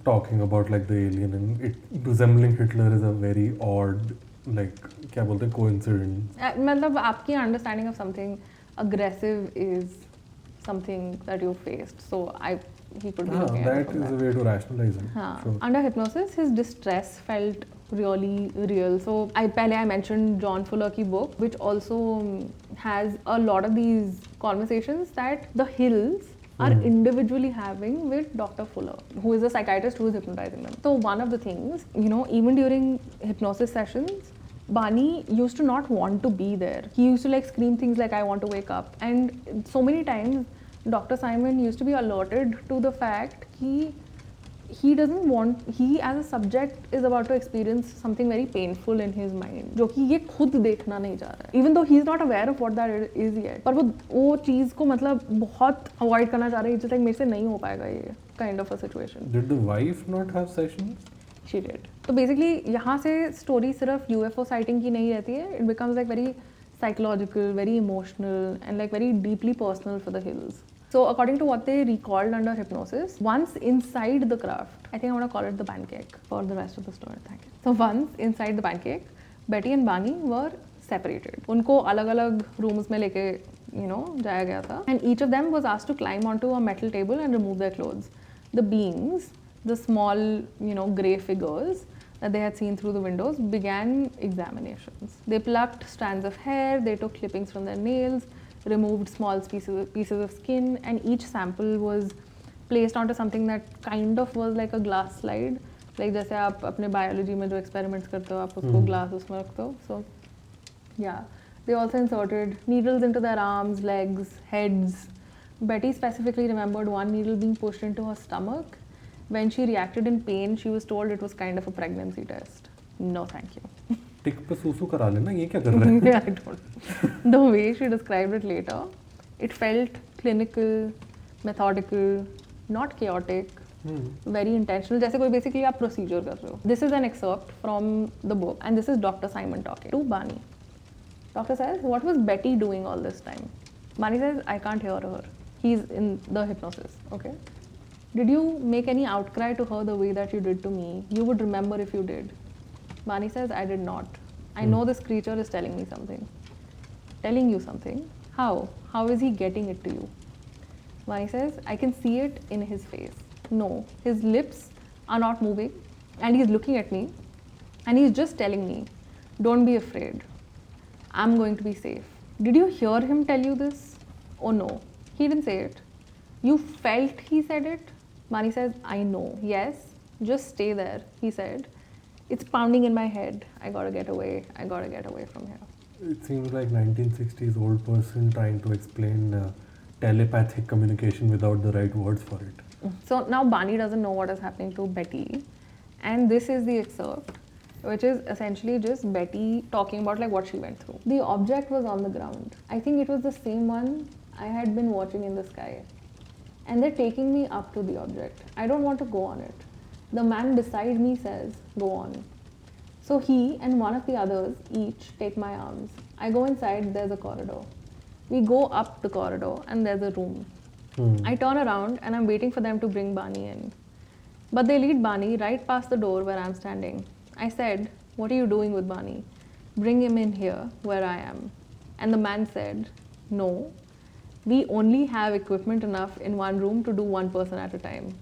talking about like the alien, and it resembling Hitler is a very odd, like क्या बोलते हैं, coincidence. मतलब आपकी understanding of something aggressive is something that you faced. So he could be looking at that it from is a way to rationalize it. हाँ. Sure. Under hypnosis, his distress felt really real. So I mentioned John Fuller ki book, which also has a lot of these conversations that the Hills are individually having with Dr. Fuller, who is a psychiatrist who is hypnotizing them. So one of the things, even during hypnosis sessions, Barney used to not want to be there. He used to like scream things like, I want to wake up. And so many times, Dr. Simon used to be alerted to the fact he as a subject is about to experience something very painful in his mind, जो कि ये खुद देखना नहीं चाह रहा है. Even though he is not aware of what that is yet. पर वो चीज़ को मतलब बहुत avoid करना चाह रहा है, just like मेरे से नहीं हो पाएगा ये kind of a situation. Did the wife not have sessions? She did. तो basically यहाँ से story सिर्फ UFO sighting की नहीं रहती है. It becomes like very psychological, very emotional, and like very deeply personal for the Hills. So according to what they recalled under hypnosis, once inside the craft, I think I want to call it the pancake for the rest of the story. Thank you. So once inside the pancake, Betty and Barney were separated. उनको अलग-अलग rooms में लेके जाया गया था. And each of them was asked to climb onto a metal table and remove their clothes. The beings, the small, grey figures that they had seen through the windows, began examinations. They plucked strands of hair, they took clippings from their nails, removed small pieces of skin, and each sample was placed onto something that kind of was like a glass slide. Like जैसे आप अपने biology में जो experiments करते हो, आप उसको glass उसमें रखते हो. So, yeah. They also inserted needles into their arms, legs, heads. Betty specifically remembered one needle being pushed into her stomach. When she reacted in pain, she was told it was kind of a pregnancy test. No, thank you. टिक पे सूसू करा लेना, ये क्या कर रहा है? I don't. The way she described it later, it felt clinical, methodical, not chaotic, very intentional. जैसे कोई basically आप procedure कर रहे हो. This is an excerpt from the book, and this is Dr. Simon talking to Barney. Doctor says, "What was Betty doing all this time?" Barney says, "I can't hear her. He's in the hypnosis. Okay. Did you make any outcry to her the way that you did to me? You would remember if you did." Barney says, "I did not. I know this creature is telling me something." Telling you something? How? How is he getting it to you? Barney says, "I can see it in his face. No, his lips are not moving, and he's looking at me, and he's just telling me, don't be afraid. I'm going to be safe." Did you hear him tell you this? Oh no, he didn't say it. You felt he said it? Barney says, "I know. Yes, just stay there," he said. "It's pounding in my head. I gotta get away. I gotta get away from here." It seems like 1960s old person trying to explain telepathic communication without the right words for it. So now Barney doesn't know what is happening to Betty, and this is the excerpt, which is essentially just Betty talking about like what she went through. The object was on the ground. I think it was the same one I had been watching in the sky. And they're taking me up to the object. I don't want to go on it. The man beside me says, "Go on." So he and one of the others each take my arms. I go inside, there's a corridor. We go up the corridor and there's a room. I turn around and I'm waiting for them to bring Barney in. But they lead Barney right past the door where I'm standing. I said, "What are you doing with Barney? Bring him in here where I am." And the man said, "No, we only have equipment enough in one room to do one person at a time.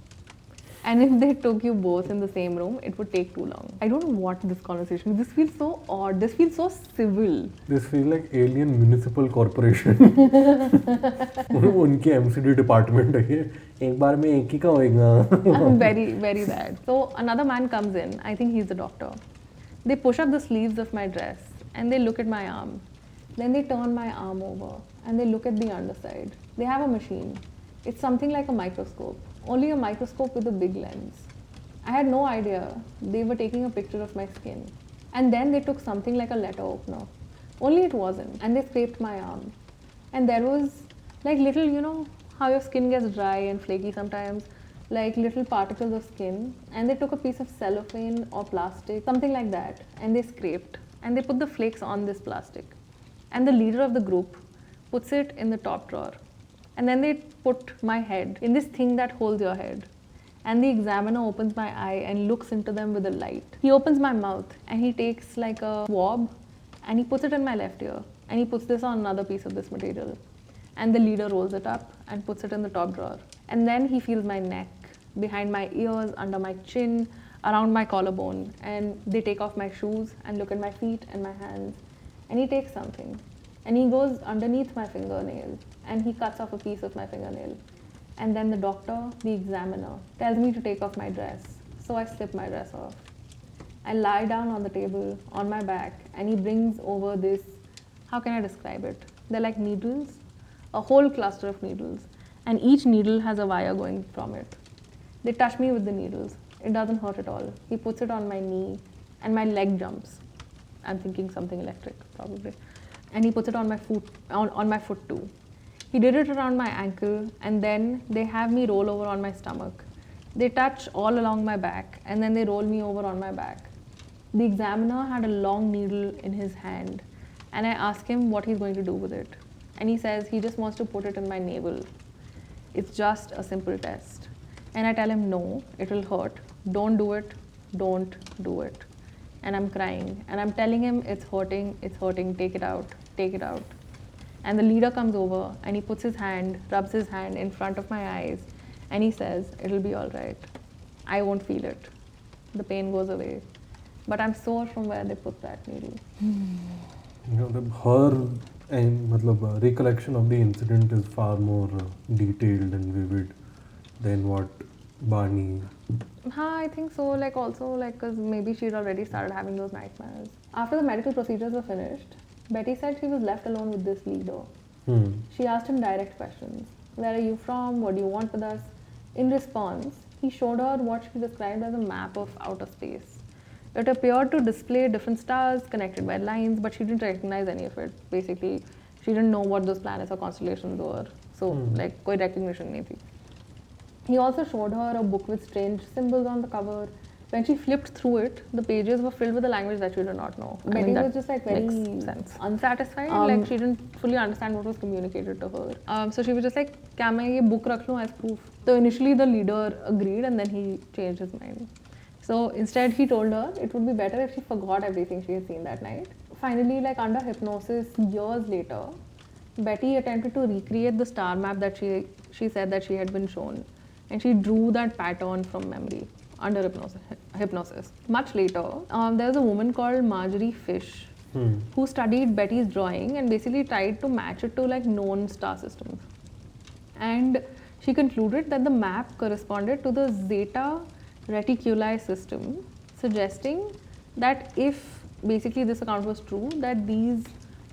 And if they took you both in the same room, it would take too long." I don't know what this conversation is. This feels so odd. This feels so civil. This feels like alien municipal corporation. उनकी MCD department है ये. एक बार में एक ही का होएगा. Very, very bad. So another man comes in. I think he's the doctor. They push up the sleeves of my dress and they look at my arm. Then they turn my arm over and they look at the underside. They have a machine. It's something like a microscope. Only a microscope with a big lens. I had no idea they were taking a picture of my skin. And then they took something like a letter opener. Only it wasn't. And they scraped my arm. And there was like little, how your skin gets dry and flaky sometimes, like little particles of skin. And they took a piece of cellophane or plastic, something like that. And they scraped. And they put the flakes on this plastic. And the leader of the group puts it in the top drawer. And then they put my head in this thing that holds your head. And the examiner opens my eye and looks into them with a light. He opens my mouth and he takes like a swab and he puts it in my left ear. And he puts this on another piece of this material. and the leader rolls it up and puts it in the top drawer. And then he feels my neck, behind my ears, under my chin, around my collarbone, and they take off my shoes and look at my feet and my hands, and he takes something, and he goes underneath my fingernail and he cuts off a piece of my fingernail. And then the doctor, the examiner, tells me to take off my dress. So I slip my dress off. I lie down on the table on my back, and he brings over this, how can I describe it? They're like needles, a whole cluster of needles, and each needle has a wire going from it. They touch me with the needles. It doesn't hurt at all. He puts it on my knee, and my leg jumps. I'm thinking something electric, probably. And he puts it on my foot, on my foot too. He did it around my ankle, and then they have me roll over on my stomach. They touch all along my back, and then they roll me over on my back. The examiner had a long needle in his hand, and I ask him what he's going to do with it. And he says he just wants to put it in my navel. It's just a simple test. And I tell him, no, it will hurt. Don't do it. Don't do it. And I'm crying. And I'm telling him, it's hurting, take it out, take it out. And the leader comes over and he puts his hand, rubs his hand in front of my eyes, and he says, it'll be all right. I won't feel it. The pain goes away. But I'm sore from where they put that needle. You know, her recollection of the incident is far more detailed and vivid than what Barney. I think so. Like also, like, because maybe she'd already started having those nightmares. After the medical procedures were finished, Betty said she was left alone with this leader. She asked him direct questions. Where are you from? What do you want with us? In response, he showed her what she described as a map of outer space. It appeared to display different stars connected by lines, but she didn't recognize any of it. Basically, she didn't know what those planets or constellations were. So, like, koi recognition nahi thi. He also showed her a book with strange symbols on the cover. When she flipped through it, the pages were filled with a language that she did not know. Betty was just like very unsatisfied. Like she didn't fully understand what was communicated to her. So she was just like, "Can I this book rakh lu as proof?" So initially the leader agreed, and then he changed his mind. So instead he told her it would be better if she forgot everything she had seen that night. Finally, like under hypnosis, years later, Betty attempted to recreate the star map that she said that she had been shown, and she drew that pattern from memory under hypnosis. Much later, there was a woman called Marjorie Fish who studied Betty's drawing and basically tried to match it to like known star systems. And she concluded that the map corresponded to the Zeta Reticuli system, suggesting that if basically this account was true, that these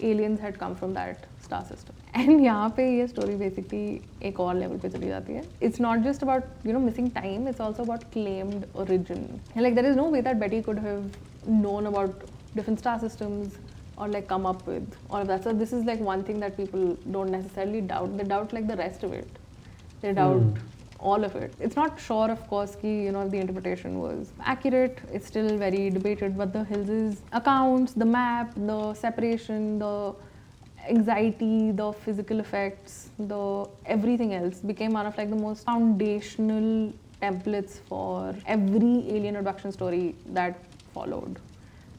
aliens had come from that star system. And यहाँ पे ये story basically एक और level पे चली जाती है. It's not just about, you know, missing time, it's also about claimed origin. And like there is no way that Betty could have known about different star systems or like come up with all of that. So this is like one thing that people don't necessarily doubt. They doubt like the rest of it. They doubt all of it. It's not sure, of course, ki, you know, if the interpretation was accurate. It's still very debated. But the Hills' accounts, the map, the separation, the anxiety, the physical effects, the everything else became one of like the most foundational templates for every alien abduction story that followed.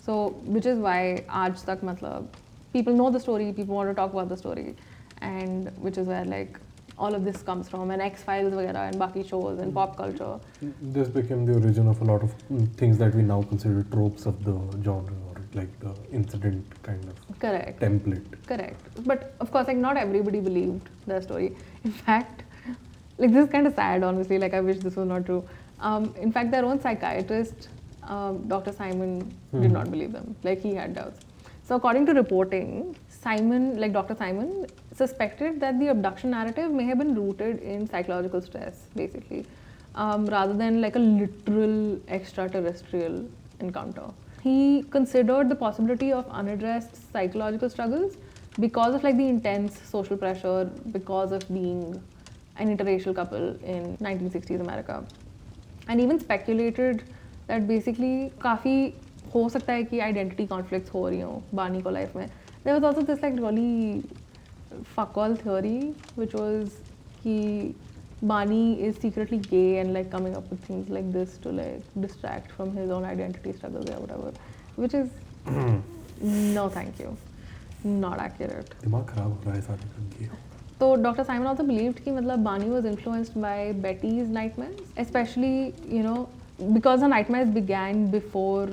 So, which is why aaj tak matlab, people know the story, people want to talk about the story, and which is where like all of this comes from, and X-Files vagara and baki shows and pop culture. This became the origin of a lot of things that we now consider tropes of the genre, or like the incident kind of template. Correct. But of course, like not everybody believed their story. In fact, like this is kind of sad, honestly. Like I wish this was not true. In fact, their own psychiatrist, Dr. Simon, did not believe them. Like he had doubts. So according to reporting, Dr. Simon suspected that the abduction narrative may have been rooted in psychological stress, basically, rather than like a literal extraterrestrial encounter. He considered the possibility of unaddressed psychological struggles because of like the intense social pressure, because of being an interracial couple in 1960s America, and even speculated that basically काफी हो सकता है कि identity conflicts हो रही हों बानी को life में. There was also this like really fuck all theory, which was कि Barney is secretly gay and like coming up with things like this to like distract from his own identity struggles or whatever, which is no thank you, not accurate. दिमाग खराब हो रहा है सारे करके. So Dr. Simon also believed कि मतलब Barney was influenced by Betty's nightmares, especially because her nightmares began before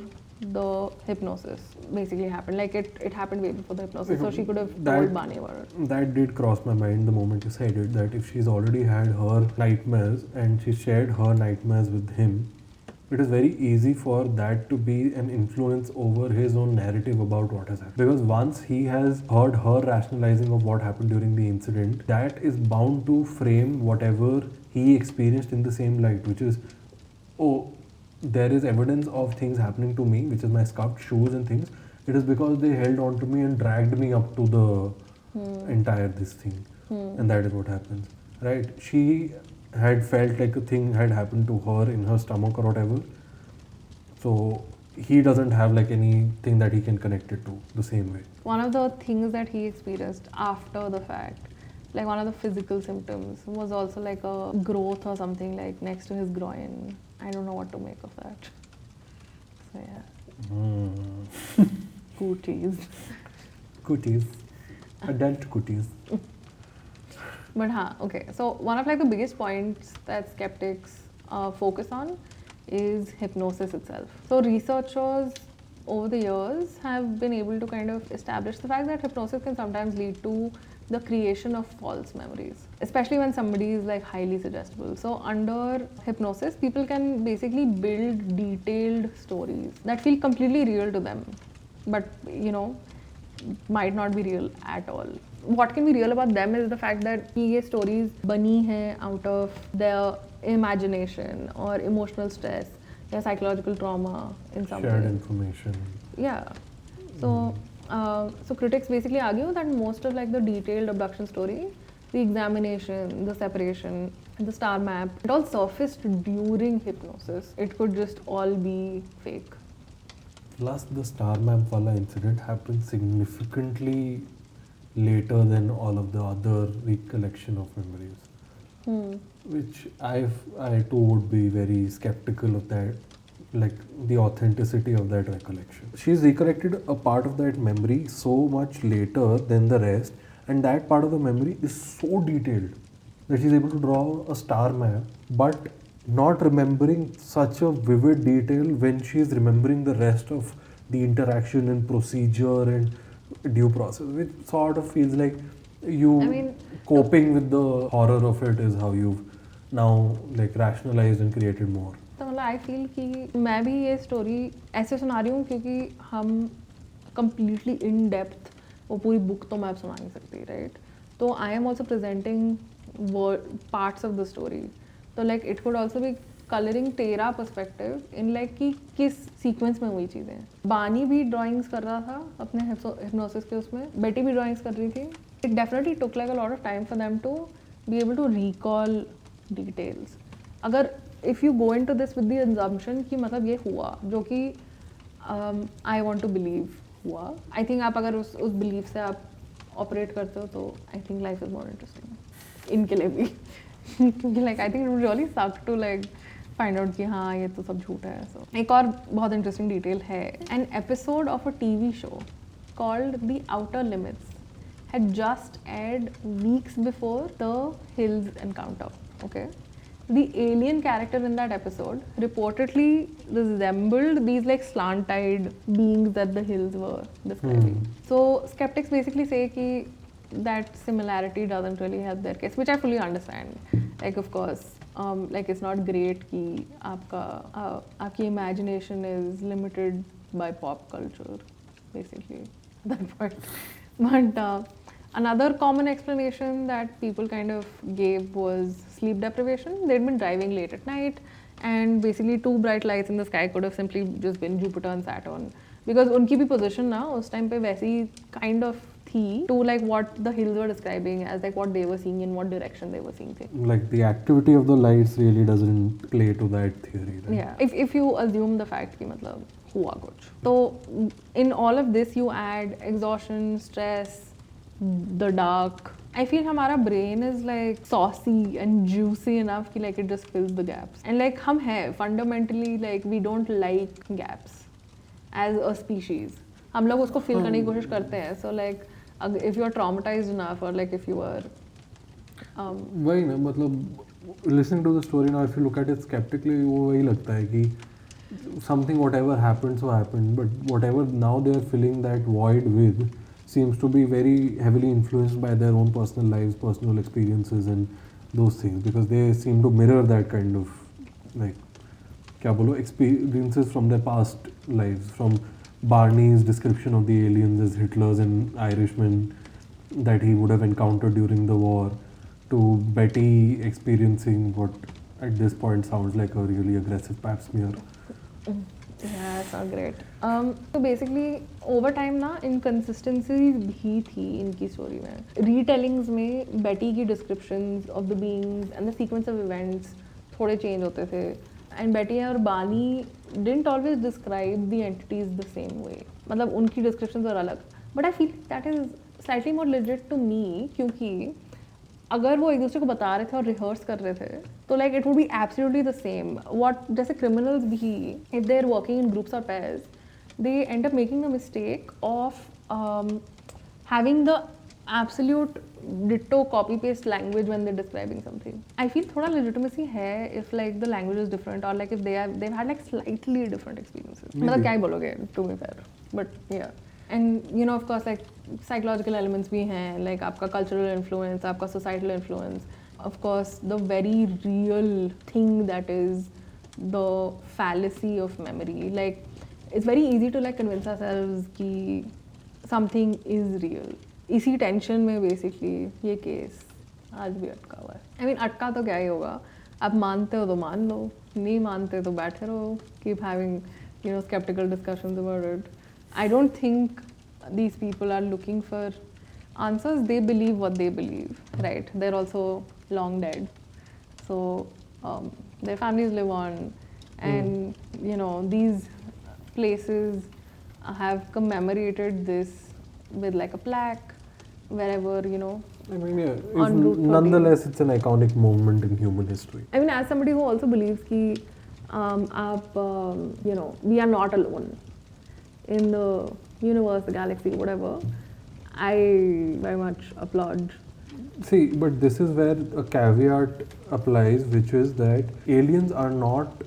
the hypnosis basically happened. Like it happened way before the hypnosis, so she could have told Barney about it. That did cross my mind the moment you said it, that if she's already had her nightmares and she shared her nightmares with him, it is very easy for that to be an influence over his own narrative about what has happened. Because once he has heard her rationalizing of what happened during the incident, that is bound to frame whatever he experienced in the same light, which is, oh, there is evidence of things happening to me, which is my scuffed shoes and things. It is because they held on to me and dragged me up to the entire this thing. And that is what happens, right? She had felt like a thing had happened to her in her stomach or whatever. So he doesn't have like anything that he can connect it to the same way. One of the things that he experienced after the fact, like one of the physical symptoms, was also like a growth or something like next to his groin. I don't know what to make of that. So yeah. Cooties. Cooties. Adult cooties. But okay. So one of like the biggest points that skeptics focus on is hypnosis itself. So researchers over the years have been able to kind of establish the fact that hypnosis can sometimes lead to the creation of false memories, especially when somebody is like highly suggestible. So under hypnosis, people can basically build detailed stories that feel completely real to them, but might not be real at all. What can be real about them is the fact that ये stories बनी हैं out of their imagination or emotional stress or psychological trauma in some Shared way. information. Yeah. So so critics basically argue that most of like the detailed abduction story, the examination, the separation, the star map, it all surfaced during hypnosis. It could just all be fake. Plus, the star map wala incident happened significantly later than all of the other recollection of memories, which I too would be very skeptical of that, like the authenticity of that recollection. She's recollected a part of that memory so much later than the rest, and that part of the memory is so detailed that she's able to draw a star map, but not remembering such a vivid detail when she's remembering the rest of the interaction and procedure and due process, which sort of feels like coping with the horror of it is how you've now like rationalized and created more. तो मतलब I feel कि मैं भी ये story ऐसे सुना रही हूँ क्योंकि हम कम्प्लीटली इन डेप्थ वो पूरी बुक तो मैं अब सुना नहीं सकती, राइट? तो I am also presenting parts of the story. तो like it could also be colouring तेरा पर्सपेक्टिव इन लाइक कि किस सीक्वेंस में हुई चीज़ें. बानी भी ड्राइंग्स कर रहा था अपने हिप्नोसिस के उसमें, बेटी भी ड्राइंग्स कर रही थी. It definitely took like a lot of time for them to be able to recall details. अगर if you go into this with the assumption कि मतलब ये हुआ, जो कि आई वॉन्ट टू बिलीव हुआ, आई थिंक आप अगर उस बिलीव से आप ऑपरेट करते हो तो I think life is more interesting इनके लिए भी. क्योंकि like I think it would really सक टू लाइक फाइंड आउट कि हाँ ये तो सब झूठ है. सो एक और बहुत इंटरेस्टिंग डिटेल है, an episode of a TV show called the outer limits had just aired weeks before the Hills encounter. Okay, the alien character in that episode reportedly resembled these like slant-eyed beings that the Hills were describing. So skeptics basically say कि that similarity doesn't really help their case, which I fully understand. Like of course, like it's not great कि आपकी imagination is limited by pop culture, basically at that point. But another common explanation that people kind of gave was sleep deprivation. They'd been driving late at night, and basically two bright lights in the sky could have simply just been Jupiter and Saturn, because उनकी भी position ना उस time पे वैसी kind of थी to like what the Hills were describing as like what they were seeing, in what direction they were seeing things. Like the activity of the lights really doesn't play to that theory, right? Yeah, if you assume the fact कि मतलब हुआ कुछ, तो in all of this you add exhaustion, stress, the dark. I feel हमारा brain is like saucy and juicy enough कि like it just fills the gaps. And like हम हैं fundamentally like we don't like gaps as a species. हम लोग उसको fill करने की कोशिश करते हैं. So like if you are traumatized enough or like if you are वही ना, मतलब listening to the story now, if you look at it skeptically, वो वही लगता है कि something whatever happened so happened, but whatever now they are filling that void with seems to be very heavily influenced by their own personal lives, personal experiences and those things, because they seem to mirror that kind of like क्या बोलो experiences from their past lives, from Barney's description of the aliens as Hitlers and Irishmen that he would have encountered during the war, to Betty experiencing what at this point sounds like a really aggressive pap smear. Yeah, it's not great. So basically, over time ना inconsistencies भी थी इनकी story में. Retellings में Betty की descriptions of the beings and the sequence of events थोड़े change होते थे. And Betty और Barney didn't always describe the entities the same way. मतलब उनकी descriptions और अलग. But I feel that is slightly more legit to me, क्योंकि अगर वो एक दूसरे को बता रहे थे और रिहर्स कर रहे थे तो like it would be absolutely the same. What जैसे क्रिमिनल्स भी if they are working in groups और pairs they end up making the mistake of having the absolute ditto copy paste language when they describing something. I feel थोड़ा legitimacy है if like the language is different और like if they had like slightly different experiences. मतलब क्या ही बोलोगे to be fair, but या. And you know, of course, like psychological elements भी हैं, like आपका cultural influence, आपका societal influence. Of course, the very real thing that is the fallacy of memory. Like, it's very easy to like convince ourselves कि something is real. इसी tension में basically ये case आज भी अटका हुआ है. I mean, अटका तो क्या ही होगा? आप मानते हो तो मान लो, नहीं मानते तो बैठे रहो. Keep having, you know, skeptical discussions about it. I don't think these people are looking for answers. They believe what they believe, right? They're also long dead. So their families live on. And, you know, these places have commemorated this with like a plaque wherever, you know. I mean, yeah, on Route 14. Nonetheless, it's an iconic moment in human history. I mean, as somebody who also believes कि you know, we are not alone in the universe, the galaxy, whatever, I very much applaud. See, but this is where a caveat applies, which is that aliens are not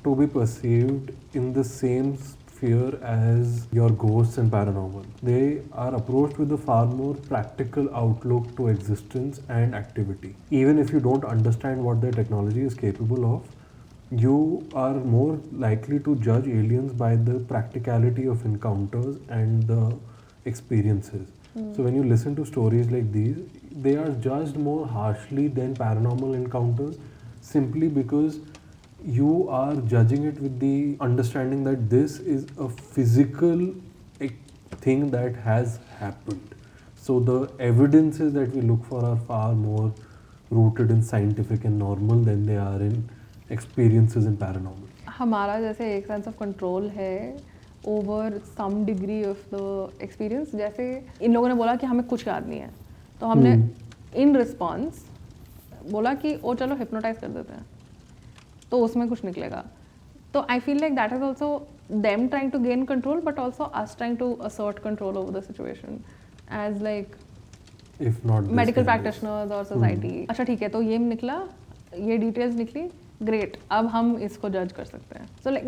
to be perceived in the same sphere as your ghosts and paranormal. They are approached with a far more practical outlook to existence and activity. Even if you don't understand what their technology is capable of, you are more likely to judge aliens by the practicality of encounters and the experiences. So when you listen to stories like these, they are judged more harshly than paranormal encounters, simply because you are judging it with the understanding that this is a physical thing that has happened. So the evidences that we look for are far more rooted in scientific and normal than they are in experiences in paranormal. हमारा जैसे एक sense of control है over some degree of the experience. जैसे इन लोगों ने बोला कि हमें कुछ याद नहीं है, तो हमने इन रिस्पॉन्स बोला कि ओ चलो हिप्नोटाइज कर देते हैं, तो उसमें कुछ निकलेगा. तो I feel like that is also them trying to gain control, but also us trying to assert control over the situation as like medical practitioners और सोसाइटी. अच्छा ठीक है, तो ये निकला, ये डिटेल्स निकली, ग्रेट, अब हम इसको जज कर सकते हैं. So like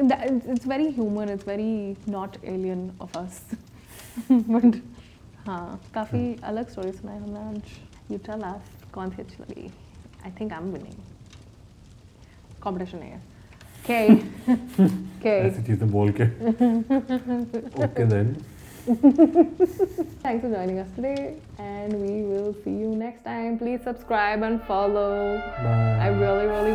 it's very human, it's very not alien of us. But हाँ, काफ़ी अलग स्टोरी सुनाई हमने आज. यू टेल अस कौन सी अच्छी लगी. I think I am winning. Competition नहीं है. Okay. ऐसी चीज़ें बोल के. Okay then. Thanks for joining us today, and we will see you next time. Please subscribe and follow. Bye. I really